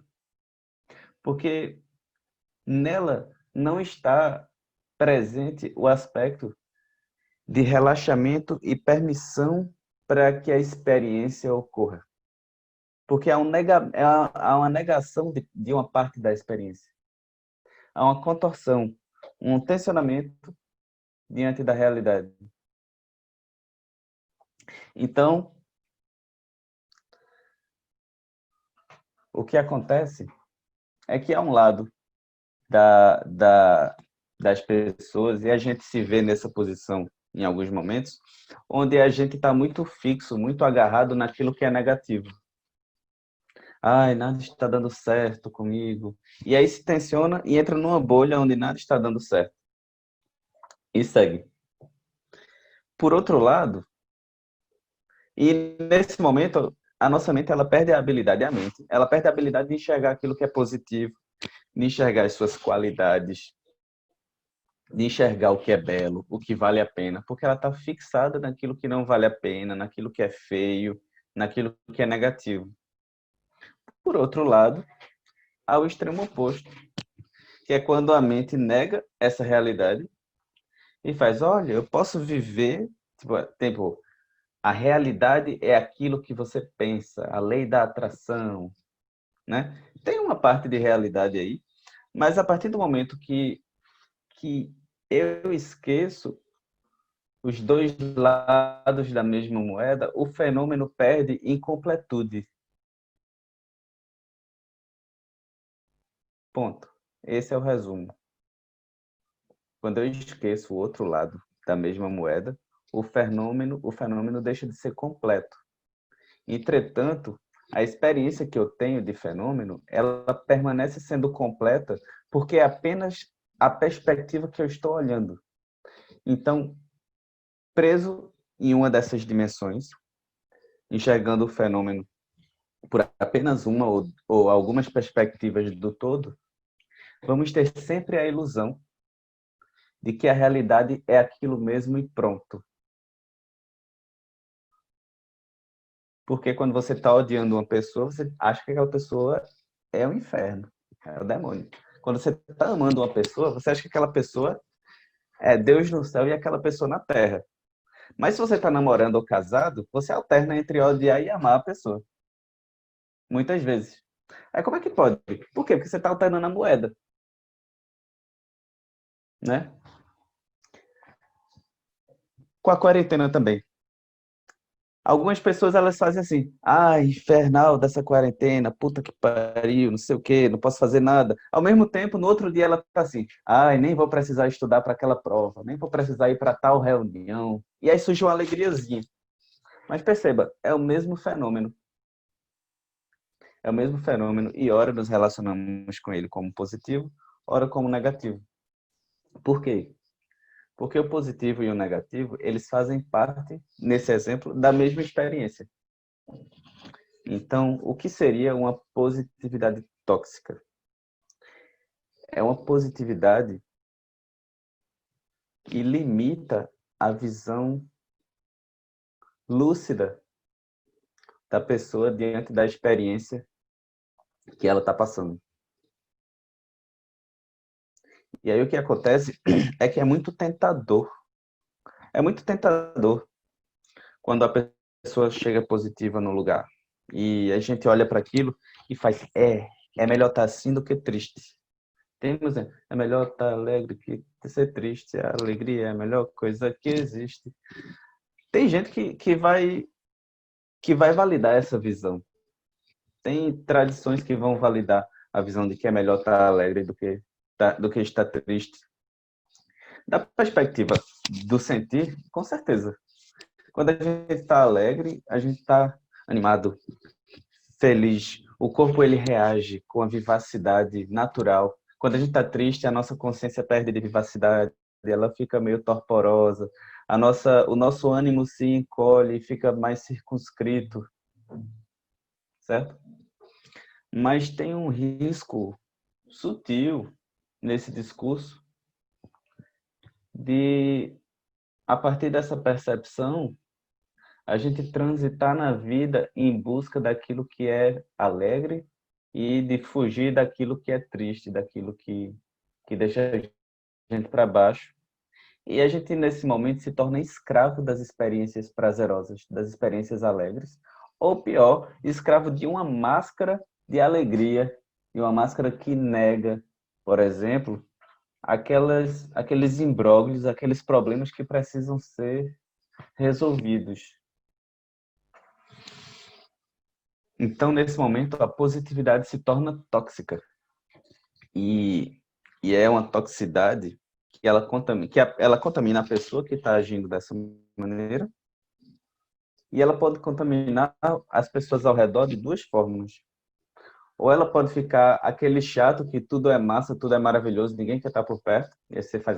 porque nela não está presente o aspecto de relaxamento e permissão para que a experiência ocorra. Porque há uma negação de uma parte da experiência. Há uma contorção, um tensionamento diante da realidade. Então, o que acontece é que há um lado da, da, das pessoas, e a gente se vê nessa posição em alguns momentos, onde a gente está muito fixo, muito agarrado naquilo que é negativo. Ai, nada está dando certo comigo. E aí se tensiona e entra numa bolha onde nada está dando certo. E segue. Por outro lado, e nesse momento, a nossa mente, ela perde a habilidade, a mente, ela perde a habilidade de enxergar aquilo que é positivo, de enxergar as suas qualidades, de enxergar o que é belo, o que vale a pena, porque ela está fixada naquilo que não vale a pena, naquilo que é feio, naquilo que é negativo. Por outro lado, há o extremo oposto, que é quando a mente nega essa realidade e faz, olha, eu posso viver, tipo, a realidade é aquilo que você pensa, a lei da atração, né? Tem uma parte de realidade aí, mas a partir do momento que eu esqueço os dois lados da mesma moeda, o fenômeno perde incompletude. Ponto. Esse é o resumo. Quando eu esqueço o outro lado da mesma moeda, o fenômeno deixa de ser completo. Entretanto, a experiência que eu tenho de fenômeno, ela permanece sendo completa porque é apenas a perspectiva que eu estou olhando. Então, preso em uma dessas dimensões, enxergando o fenômeno por apenas uma ou algumas perspectivas do todo, vamos ter sempre a ilusão de que a realidade é aquilo mesmo e pronto. Porque quando você está odiando uma pessoa, você acha que aquela pessoa é o inferno, é o demônio. Quando você está amando uma pessoa, você acha que aquela pessoa é Deus no céu e aquela pessoa na terra. Mas se você está namorando ou casado, você alterna entre odiar e amar a pessoa. Muitas vezes. Aí como é que pode? Por quê? Porque você está alternando a moeda, né? com a quarentena também. Algumas pessoas elas fazem assim, infernal dessa quarentena, puta que pariu, não sei o quê, não posso fazer nada. Ao mesmo tempo, no outro dia ela tá assim, nem vou precisar estudar para aquela prova, nem vou precisar ir para tal reunião. E aí surge uma alegriazinha. Mas perceba, é o mesmo fenômeno. É o mesmo fenômeno e ora nos relacionamos com ele como positivo, ora como negativo. Por quê? Porque o positivo e o negativo, eles fazem parte, nesse exemplo, da mesma experiência. Então, o que seria uma positividade tóxica? É uma positividade que limita a visão lúcida da pessoa diante da experiência que ela está passando. E aí o que acontece é que é muito tentador. É muito tentador quando a pessoa chega positiva no lugar. E a gente olha para aquilo e faz, é melhor estar assim do que triste. É melhor estar alegre que ser triste. A alegria é a melhor coisa que existe. Tem gente que vai validar essa visão. Tem tradições que vão validar a visão de que é melhor estar alegre do que estar triste. Da perspectiva do sentir, com certeza. Quando a gente está alegre, a gente está animado, feliz. O corpo ele reage com a vivacidade natural. Quando a gente está triste, a nossa consciência perde de vivacidade, ela fica meio torporosa. O nosso ânimo se encolhe, fica mais circunscrito, certo? Mas tem um risco sutil nesse discurso de, a partir dessa percepção, a gente transitar na vida em busca daquilo que é alegre e de fugir daquilo que é triste, daquilo que deixa a gente para baixo. E a gente, nesse momento, se torna escravo das experiências prazerosas, das experiências alegres, ou pior, escravo de uma máscara de alegria, de uma máscara que nega, por exemplo, aqueles imbróglios, aqueles problemas que precisam ser resolvidos. Então, nesse momento, a positividade se torna tóxica. E, e é uma toxicidade que ela contamina a pessoa que está agindo dessa maneira e ela pode contaminar as pessoas ao redor de duas formas. Ou ela pode ficar aquele chato que tudo é massa, tudo é maravilhoso, ninguém quer estar por perto, e aí você faz,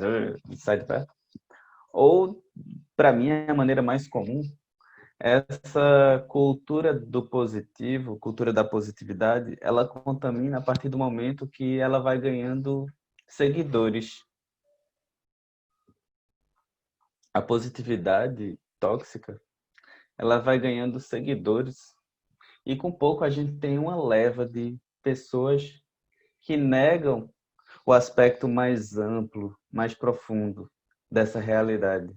sai de perto. Ou, para mim, é a maneira mais comum, essa cultura do positivo, cultura da positividade, ela contamina a partir do momento que ela vai ganhando seguidores. A positividade tóxica, ela vai ganhando seguidores e com pouco a gente tem uma leva de pessoas que negam o aspecto mais amplo, mais profundo dessa realidade.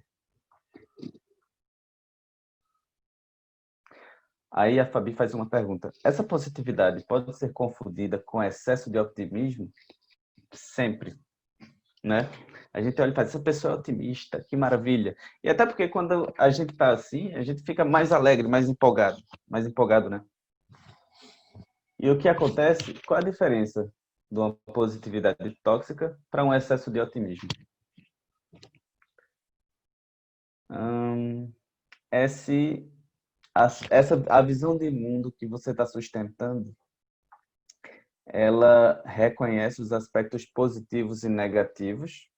Aí a Fabi faz uma pergunta. Essa positividade pode ser confundida com excesso de otimismo? Sempre, né? A gente olha e fala, essa pessoa é otimista, que maravilha. E até porque quando a gente está assim, a gente fica mais alegre, mais empolgado, né? E o que acontece? Qual a diferença de uma positividade tóxica para um excesso de otimismo? É se a visão de mundo que você está sustentando, ela reconhece os aspectos positivos e negativos,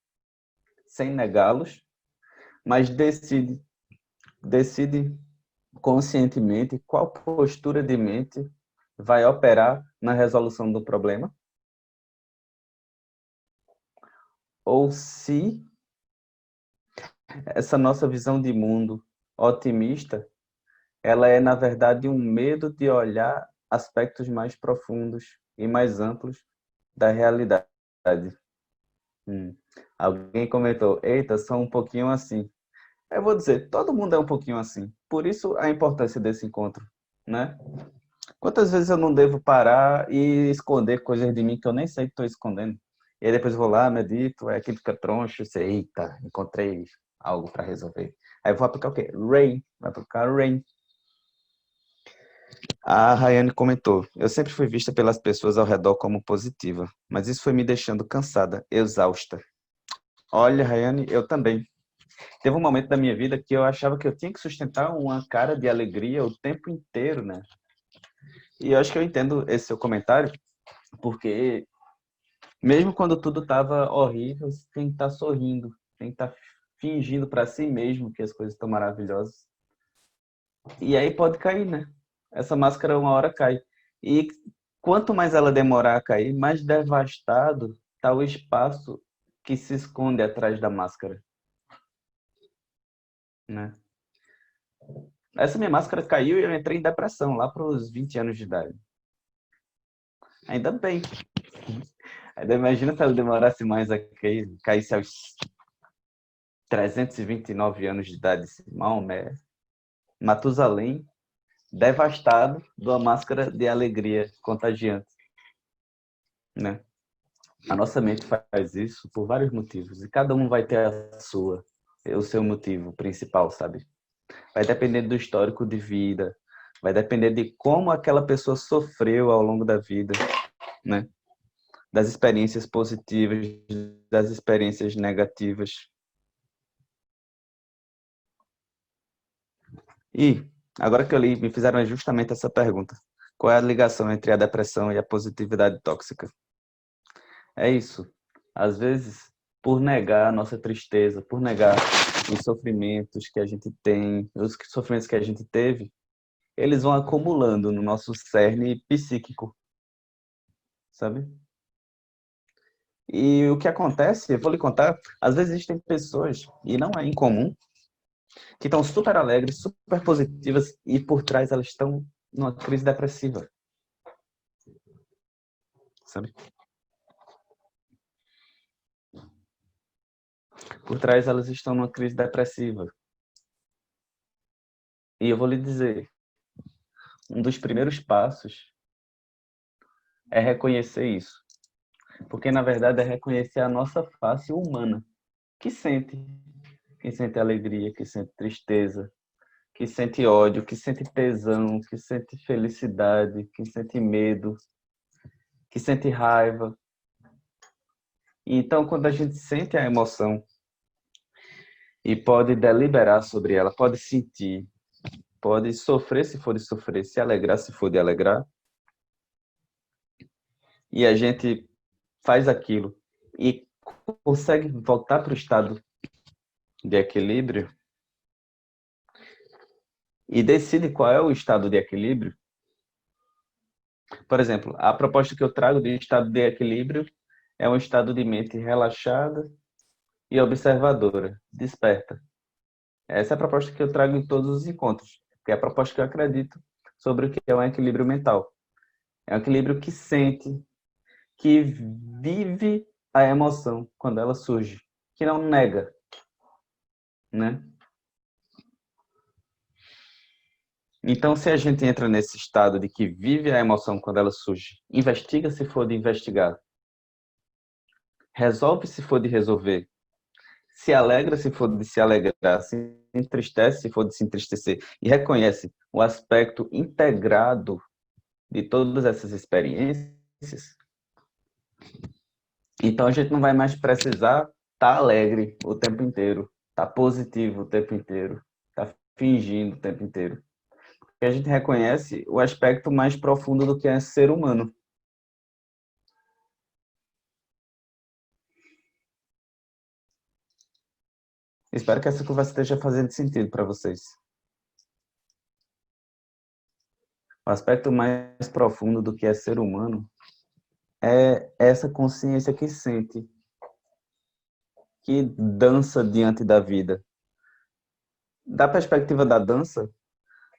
sem negá-los, mas decide conscientemente qual postura de mente vai operar na resolução do problema, ou se essa nossa visão de mundo otimista, ela é, na verdade, um medo de olhar aspectos mais profundos e mais amplos da realidade. Alguém comentou, eita, sou um pouquinho assim. Eu vou dizer, todo mundo é um pouquinho assim. Por isso a importância desse encontro, né? Quantas vezes eu não devo parar e esconder coisas de mim que eu nem sei que estou escondendo? E aí depois eu vou lá, medito, aí aquilo fica troncho, sei, eita, encontrei algo para resolver. Aí eu vou aplicar o quê? Rain. Vai aplicar rain. A Rayane comentou: eu sempre fui vista pelas pessoas ao redor como positiva, mas isso foi me deixando cansada, exausta. Olha, Rayane, eu também. Teve um momento da minha vida que eu achava que eu tinha que sustentar uma cara de alegria o tempo inteiro, né? E eu acho que eu entendo esse seu comentário, porque mesmo quando tudo estava horrível, você tem que estar sorrindo, tem que estar fingindo para si mesmo que as coisas estão maravilhosas. E aí pode cair, né? Essa máscara uma hora cai. E quanto mais ela demorar a cair, mais devastado está o espaço que se esconde atrás da máscara, né? Essa minha máscara caiu e eu entrei em depressão lá para os 20 anos de idade. Ainda bem. Ainda imagina se ela demorasse mais a cair, caísse aos 329 anos de idade, esse Maomé, Matusalém, devastado de uma máscara de alegria contagiante, né? A nossa mente faz isso por vários motivos e cada um vai ter a sua, o seu motivo principal, sabe? Vai depender do histórico de vida, vai depender de como aquela pessoa sofreu ao longo da vida, né? Das experiências positivas, das experiências negativas. E agora que eu li, me fizeram justamente essa pergunta: qual é a ligação entre a depressão e a positividade tóxica? É isso. Às vezes, por negar a nossa tristeza, por negar os sofrimentos que a gente tem, os sofrimentos que a gente teve, eles vão acumulando no nosso cerne psíquico, sabe? E o que acontece, eu vou lhe contar, às vezes existem pessoas, e não é incomum, que estão super alegres, super positivas, e por trás elas estão numa crise depressiva, sabe? Por trás elas estão numa crise depressiva. E eu vou lhe dizer, um dos primeiros passos é reconhecer isso. Porque, na verdade, é reconhecer a nossa face humana, que sente. Que sente alegria, que sente tristeza, que sente ódio, que sente tesão, que sente felicidade, que sente medo, que sente raiva. E então, quando a gente sente a emoção e pode deliberar sobre ela, pode sentir, pode sofrer se for de sofrer, se alegrar se for de alegrar, e a gente faz aquilo e consegue voltar para o estado de equilíbrio e decide qual é o estado de equilíbrio. Por exemplo, a proposta que eu trago de estado de equilíbrio é um estado de mente relaxada e observadora, desperta. Essa é a proposta que eu trago em todos os encontros, que é a proposta que eu acredito sobre o que é um equilíbrio mental. É um equilíbrio que sente, que vive a emoção quando ela surge, que não nega, né? Então, se a gente entra nesse estado de que vive a emoção quando ela surge, investiga se for de investigar, resolve se for de resolver, se alegra se for de se alegrar, se entristece se for de se entristecer, e reconhece o aspecto integrado de todas essas experiências, então a gente não vai mais precisar estar alegre o tempo inteiro, estar positivo o tempo inteiro, estar fingindo o tempo inteiro. Porque a gente reconhece o aspecto mais profundo do que é ser humano. Espero que essa conversa esteja fazendo sentido para vocês. O aspecto mais profundo do que é ser humano é essa consciência que sente, que dança diante da vida. Da perspectiva da dança,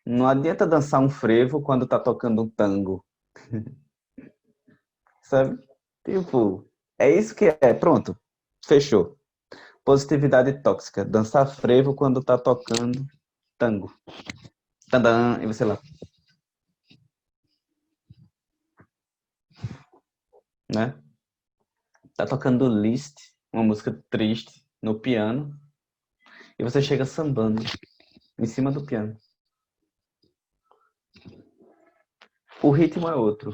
não adianta dançar um frevo quando tá tocando um tango, sabe? Tipo, é isso que é. Pronto, fechou. Positividade tóxica. Dançar frevo quando tá tocando tango. Tadã, e você lá, né? Tá tocando Liszt, uma música triste, no piano, e você chega sambando em cima do piano. O ritmo é outro.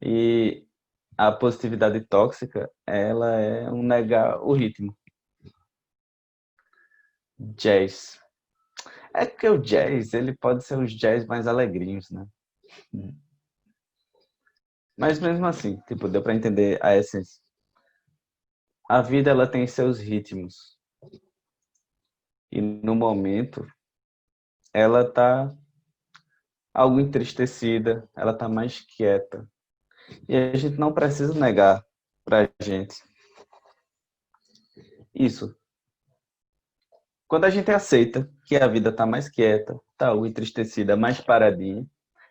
E a positividade tóxica, ela é um negar o ritmo. Jazz. É que o jazz, ele pode ser os jazz mais alegrinhos, né? Mas mesmo assim, tipo, deu para entender a essência. A vida, ela tem seus ritmos. E no momento, ela tá algo entristecida, ela tá mais quieta. E a gente não precisa negar pra gente isso. Quando a gente aceita que a vida tá mais quieta, tá entristecida, mais paradinha,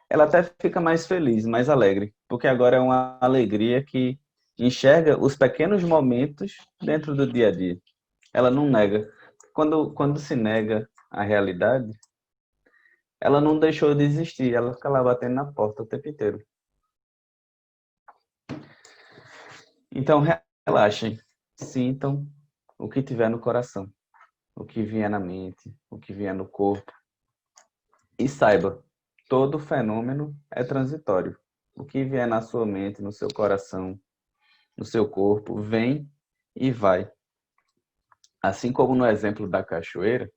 ela até fica mais feliz, mais alegre, porque agora é uma alegria que enxerga os pequenos momentos dentro do dia a dia. Ela não nega. Quando se nega a realidade, ela não deixou de existir, ela fica lá batendo na porta o tempo inteiro. Então, relaxem, sintam o que tiver no coração, o que vier na mente, o que vier no corpo. E saiba, todo fenômeno é transitório. O que vier na sua mente, no seu coração, no seu corpo, vem e vai. Assim como no exemplo da cachoeira,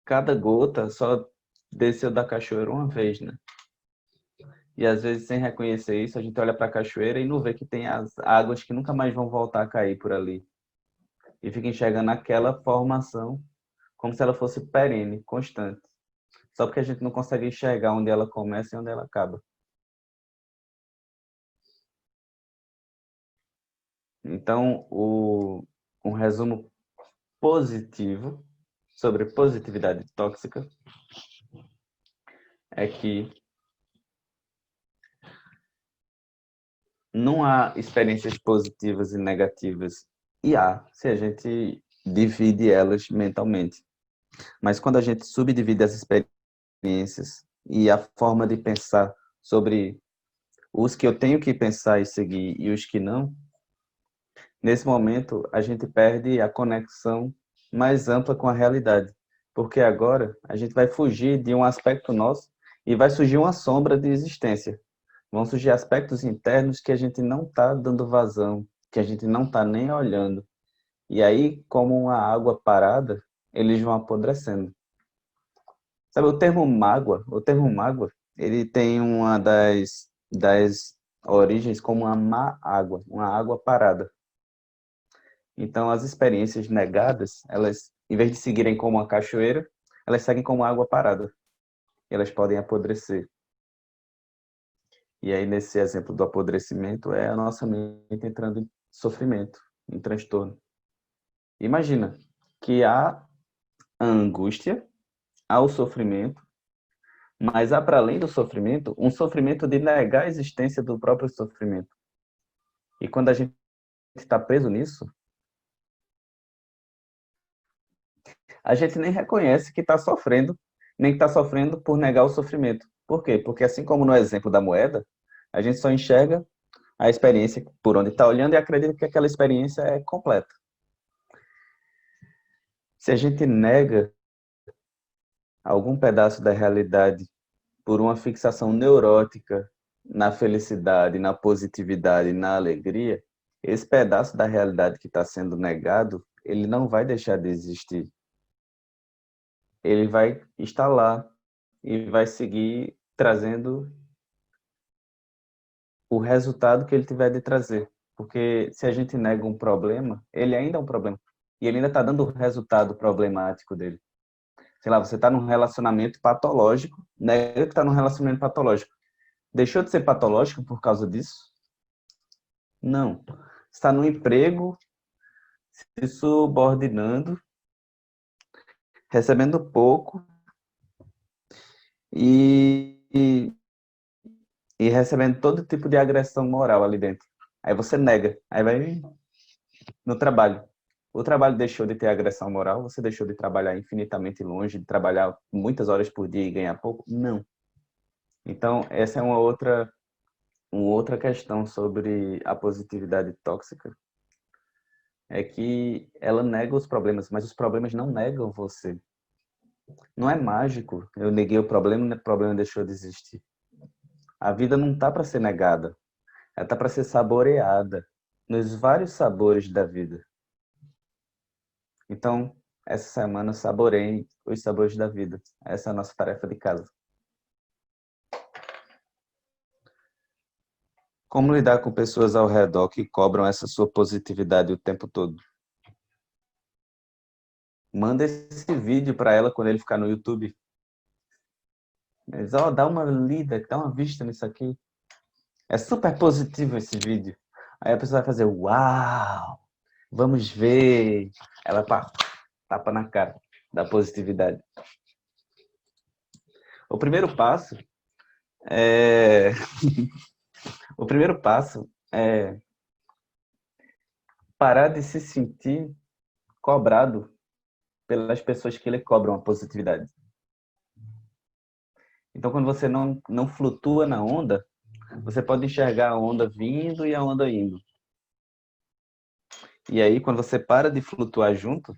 cada gota só desceu da cachoeira uma vez, né? E às vezes, sem reconhecer isso, a gente olha para a cachoeira e não vê que tem as águas que nunca mais vão voltar a cair por ali. E fica enxergando aquela formação como se ela fosse perene, constante. Só porque a gente não consegue enxergar onde ela começa e onde ela acaba. Então, um resumo positivo sobre positividade tóxica é que não há experiências positivas e negativas. E há, se a gente divide elas mentalmente. Mas quando a gente subdivide as experiências e a forma de pensar sobre os que eu tenho que pensar e seguir e os que não, nesse momento a gente perde a conexão mais ampla com a realidade. Porque agora a gente vai fugir de um aspecto nosso e vai surgir uma sombra de existência. Vão surgir aspectos internos que a gente não está dando vazão, que a gente não está nem olhando. E aí, como uma água parada, eles vão apodrecendo. Sabe, o termo mágoa, ele tem uma das origens como uma má água, uma água parada. Então, as experiências negadas, elas, em vez de seguirem como uma cachoeira, elas seguem como água parada. E elas podem apodrecer. E aí, nesse exemplo do apodrecimento, é a nossa mente entrando em sofrimento, em transtorno. Imagina que há a angústia, há o sofrimento, mas há, para além do sofrimento, um sofrimento de negar a existência do próprio sofrimento. E quando a gente está preso nisso, a gente nem reconhece que está sofrendo, nem que está sofrendo por negar o sofrimento. Por quê? Porque assim como no exemplo da moeda, a gente só enxerga a experiência por onde está olhando e acredita que aquela experiência é completa. Se a gente nega algum pedaço da realidade por uma fixação neurótica na felicidade, na positividade, na alegria, esse pedaço da realidade que está sendo negado, ele não vai deixar de existir. Ele vai estar lá e vai seguir trazendo o resultado que ele tiver de trazer. Porque se a gente nega um problema, ele ainda é um problema. E ele ainda está dando o resultado problemático dele. Sei lá, você está num relacionamento patológico, nega que está num relacionamento patológico. Deixou de ser patológico por causa disso? Não. Está no emprego, se subordinando, recebendo pouco e recebendo todo tipo de agressão moral ali dentro. Aí você nega, aí vai no trabalho. O trabalho deixou de ter agressão moral, você deixou de trabalhar infinitamente longe, de trabalhar muitas horas por dia e ganhar pouco? Não. Então, essa é uma outra questão sobre a positividade tóxica, é que ela nega os problemas, mas os problemas não negam você. Não é mágico. Eu neguei o problema deixou de existir. A vida não tá para ser negada, ela tá para ser saboreada nos vários sabores da vida. Então, essa semana saboreiem os sabores da vida. Essa é a nossa tarefa de casa. Como lidar com pessoas ao redor que cobram essa sua positividade o tempo todo? Manda esse vídeo para ela quando ele ficar no YouTube. Mas, ó, dá uma lida, dá uma vista nisso aqui. É super positivo esse vídeo. Aí a pessoa vai fazer, uau, vamos ver. Ela pá, tapa na cara da positividade. O primeiro passo é o primeiro passo é parar de se sentir cobrado pelas pessoas que lhe cobram a positividade. Então, quando você não flutua na onda, você pode enxergar a onda vindo e a onda indo. E aí, quando você para de flutuar junto,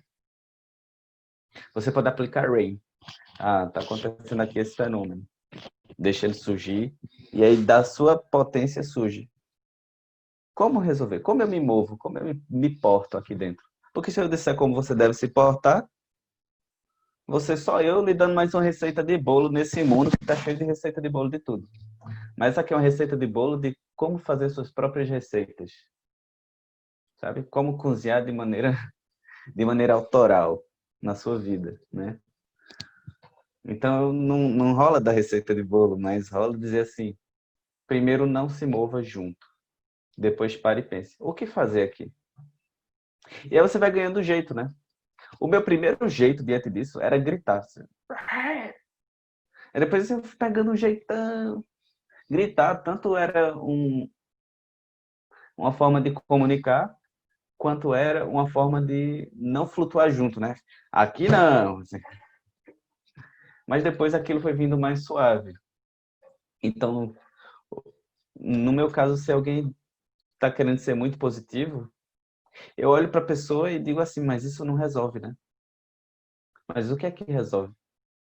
você pode aplicar Rain. Ah, tá acontecendo aqui esse fenômeno. Deixa ele surgir. E aí, da sua potência, surge. Como resolver? Como eu me movo? Como eu me porto aqui dentro? Porque se eu disser como você deve se portar, você só eu lhe dando mais uma receita de bolo nesse mundo que está cheio de receita de bolo de tudo. Mas essa aqui é uma receita de bolo de como fazer suas próprias receitas. Sabe? Como cozinhar de maneira autoral na sua vida, né? Então não rola da receita de bolo, mas rola dizer assim: primeiro não se mova junto, depois pare e pense, o que fazer aqui? E aí você vai ganhando jeito, né? O meu primeiro jeito diante disso era gritar. Assim. Aí depois eu fui pegando um jeitão. Gritar tanto era uma forma de comunicar, quanto era uma forma de não flutuar junto, né? Aqui não. Assim. Mas depois aquilo foi vindo mais suave. Então, no meu caso, se alguém está querendo ser muito positivo, eu olho para a pessoa e digo assim, mas isso não resolve, né? Mas o que é que resolve?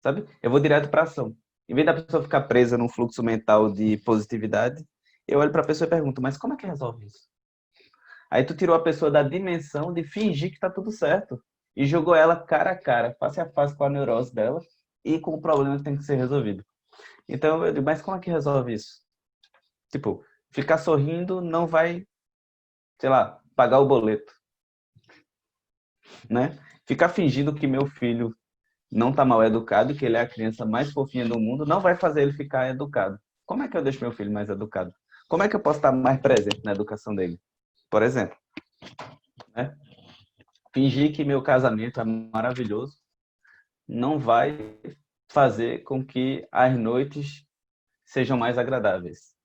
Sabe? Eu vou direto para ação. Em vez da pessoa ficar presa num fluxo mental de positividade, eu olho para a pessoa e pergunto, mas como é que resolve isso? Aí tu tirou a pessoa da dimensão de fingir que tá tudo certo e jogou ela cara a cara, face a face com a neurose dela e com o problema que tem que ser resolvido. Então, eu digo, mas como é que resolve isso? Tipo, ficar sorrindo não vai, sei lá, pagar o boleto, né? Ficar fingindo que meu filho não tá mal educado, que ele é a criança mais fofinha do mundo, não vai fazer ele ficar educado. Como é que eu deixo meu filho mais educado? Como é que eu posso estar mais presente na educação dele? Por exemplo, né? Fingir que meu casamento é maravilhoso não vai fazer com que as noites sejam mais agradáveis.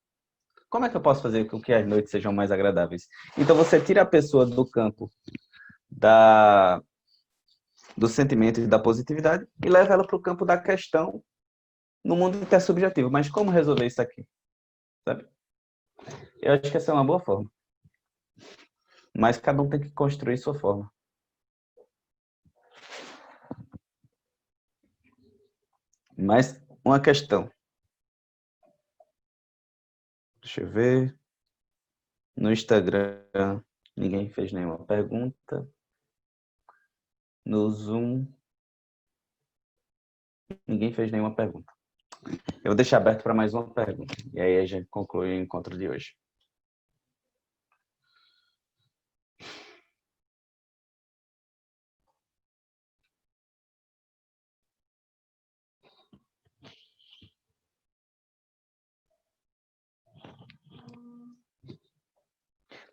Como é que eu posso fazer com que as noites sejam mais agradáveis? Então você tira a pessoa do campo da, do sentimento e da positividade e leva ela para o campo da questão no mundo intersubjetivo. Mas como resolver isso aqui? Sabe? Eu acho que essa é uma boa forma. Mas cada um tem que construir sua forma. Mas uma questão. Deixa eu ver. No Instagram, ninguém fez nenhuma pergunta. No Zoom, ninguém fez nenhuma pergunta. Eu vou deixar aberto para mais uma pergunta. E aí a gente conclui o encontro de hoje.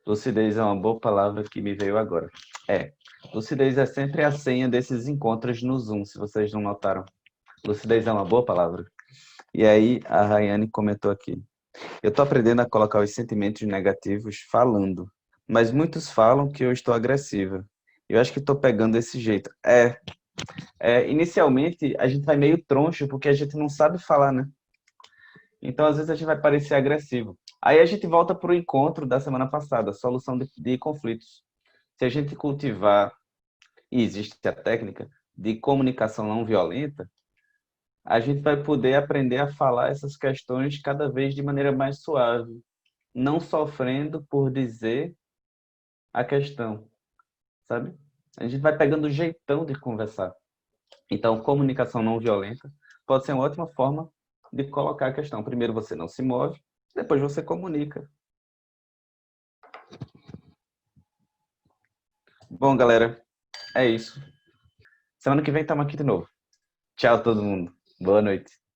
Lucidez é uma boa palavra que me veio agora. Lucidez é sempre a senha desses encontros no Zoom, se vocês não notaram. Lucidez é uma boa palavra. E aí a Rayane comentou aqui. Eu estou aprendendo a colocar os sentimentos negativos falando, mas muitos falam que eu estou agressiva. Eu acho que estou pegando esse jeito. Inicialmente a gente vai meio troncho porque a gente não sabe falar, né? Então às vezes a gente vai parecer agressivo. Aí a gente volta para o encontro da semana passada, solução de conflitos. Se a gente cultivar, e existe a técnica de comunicação não violenta, a gente vai poder aprender a falar essas questões cada vez de maneira mais suave, não sofrendo por dizer a questão, sabe? A gente vai pegando o jeitão de conversar. Então, comunicação não violenta pode ser uma ótima forma de colocar a questão. Primeiro você não se move, depois você comunica. Bom, galera, é isso. Semana que vem estamos aqui de novo. Tchau, todo mundo. Boa noite.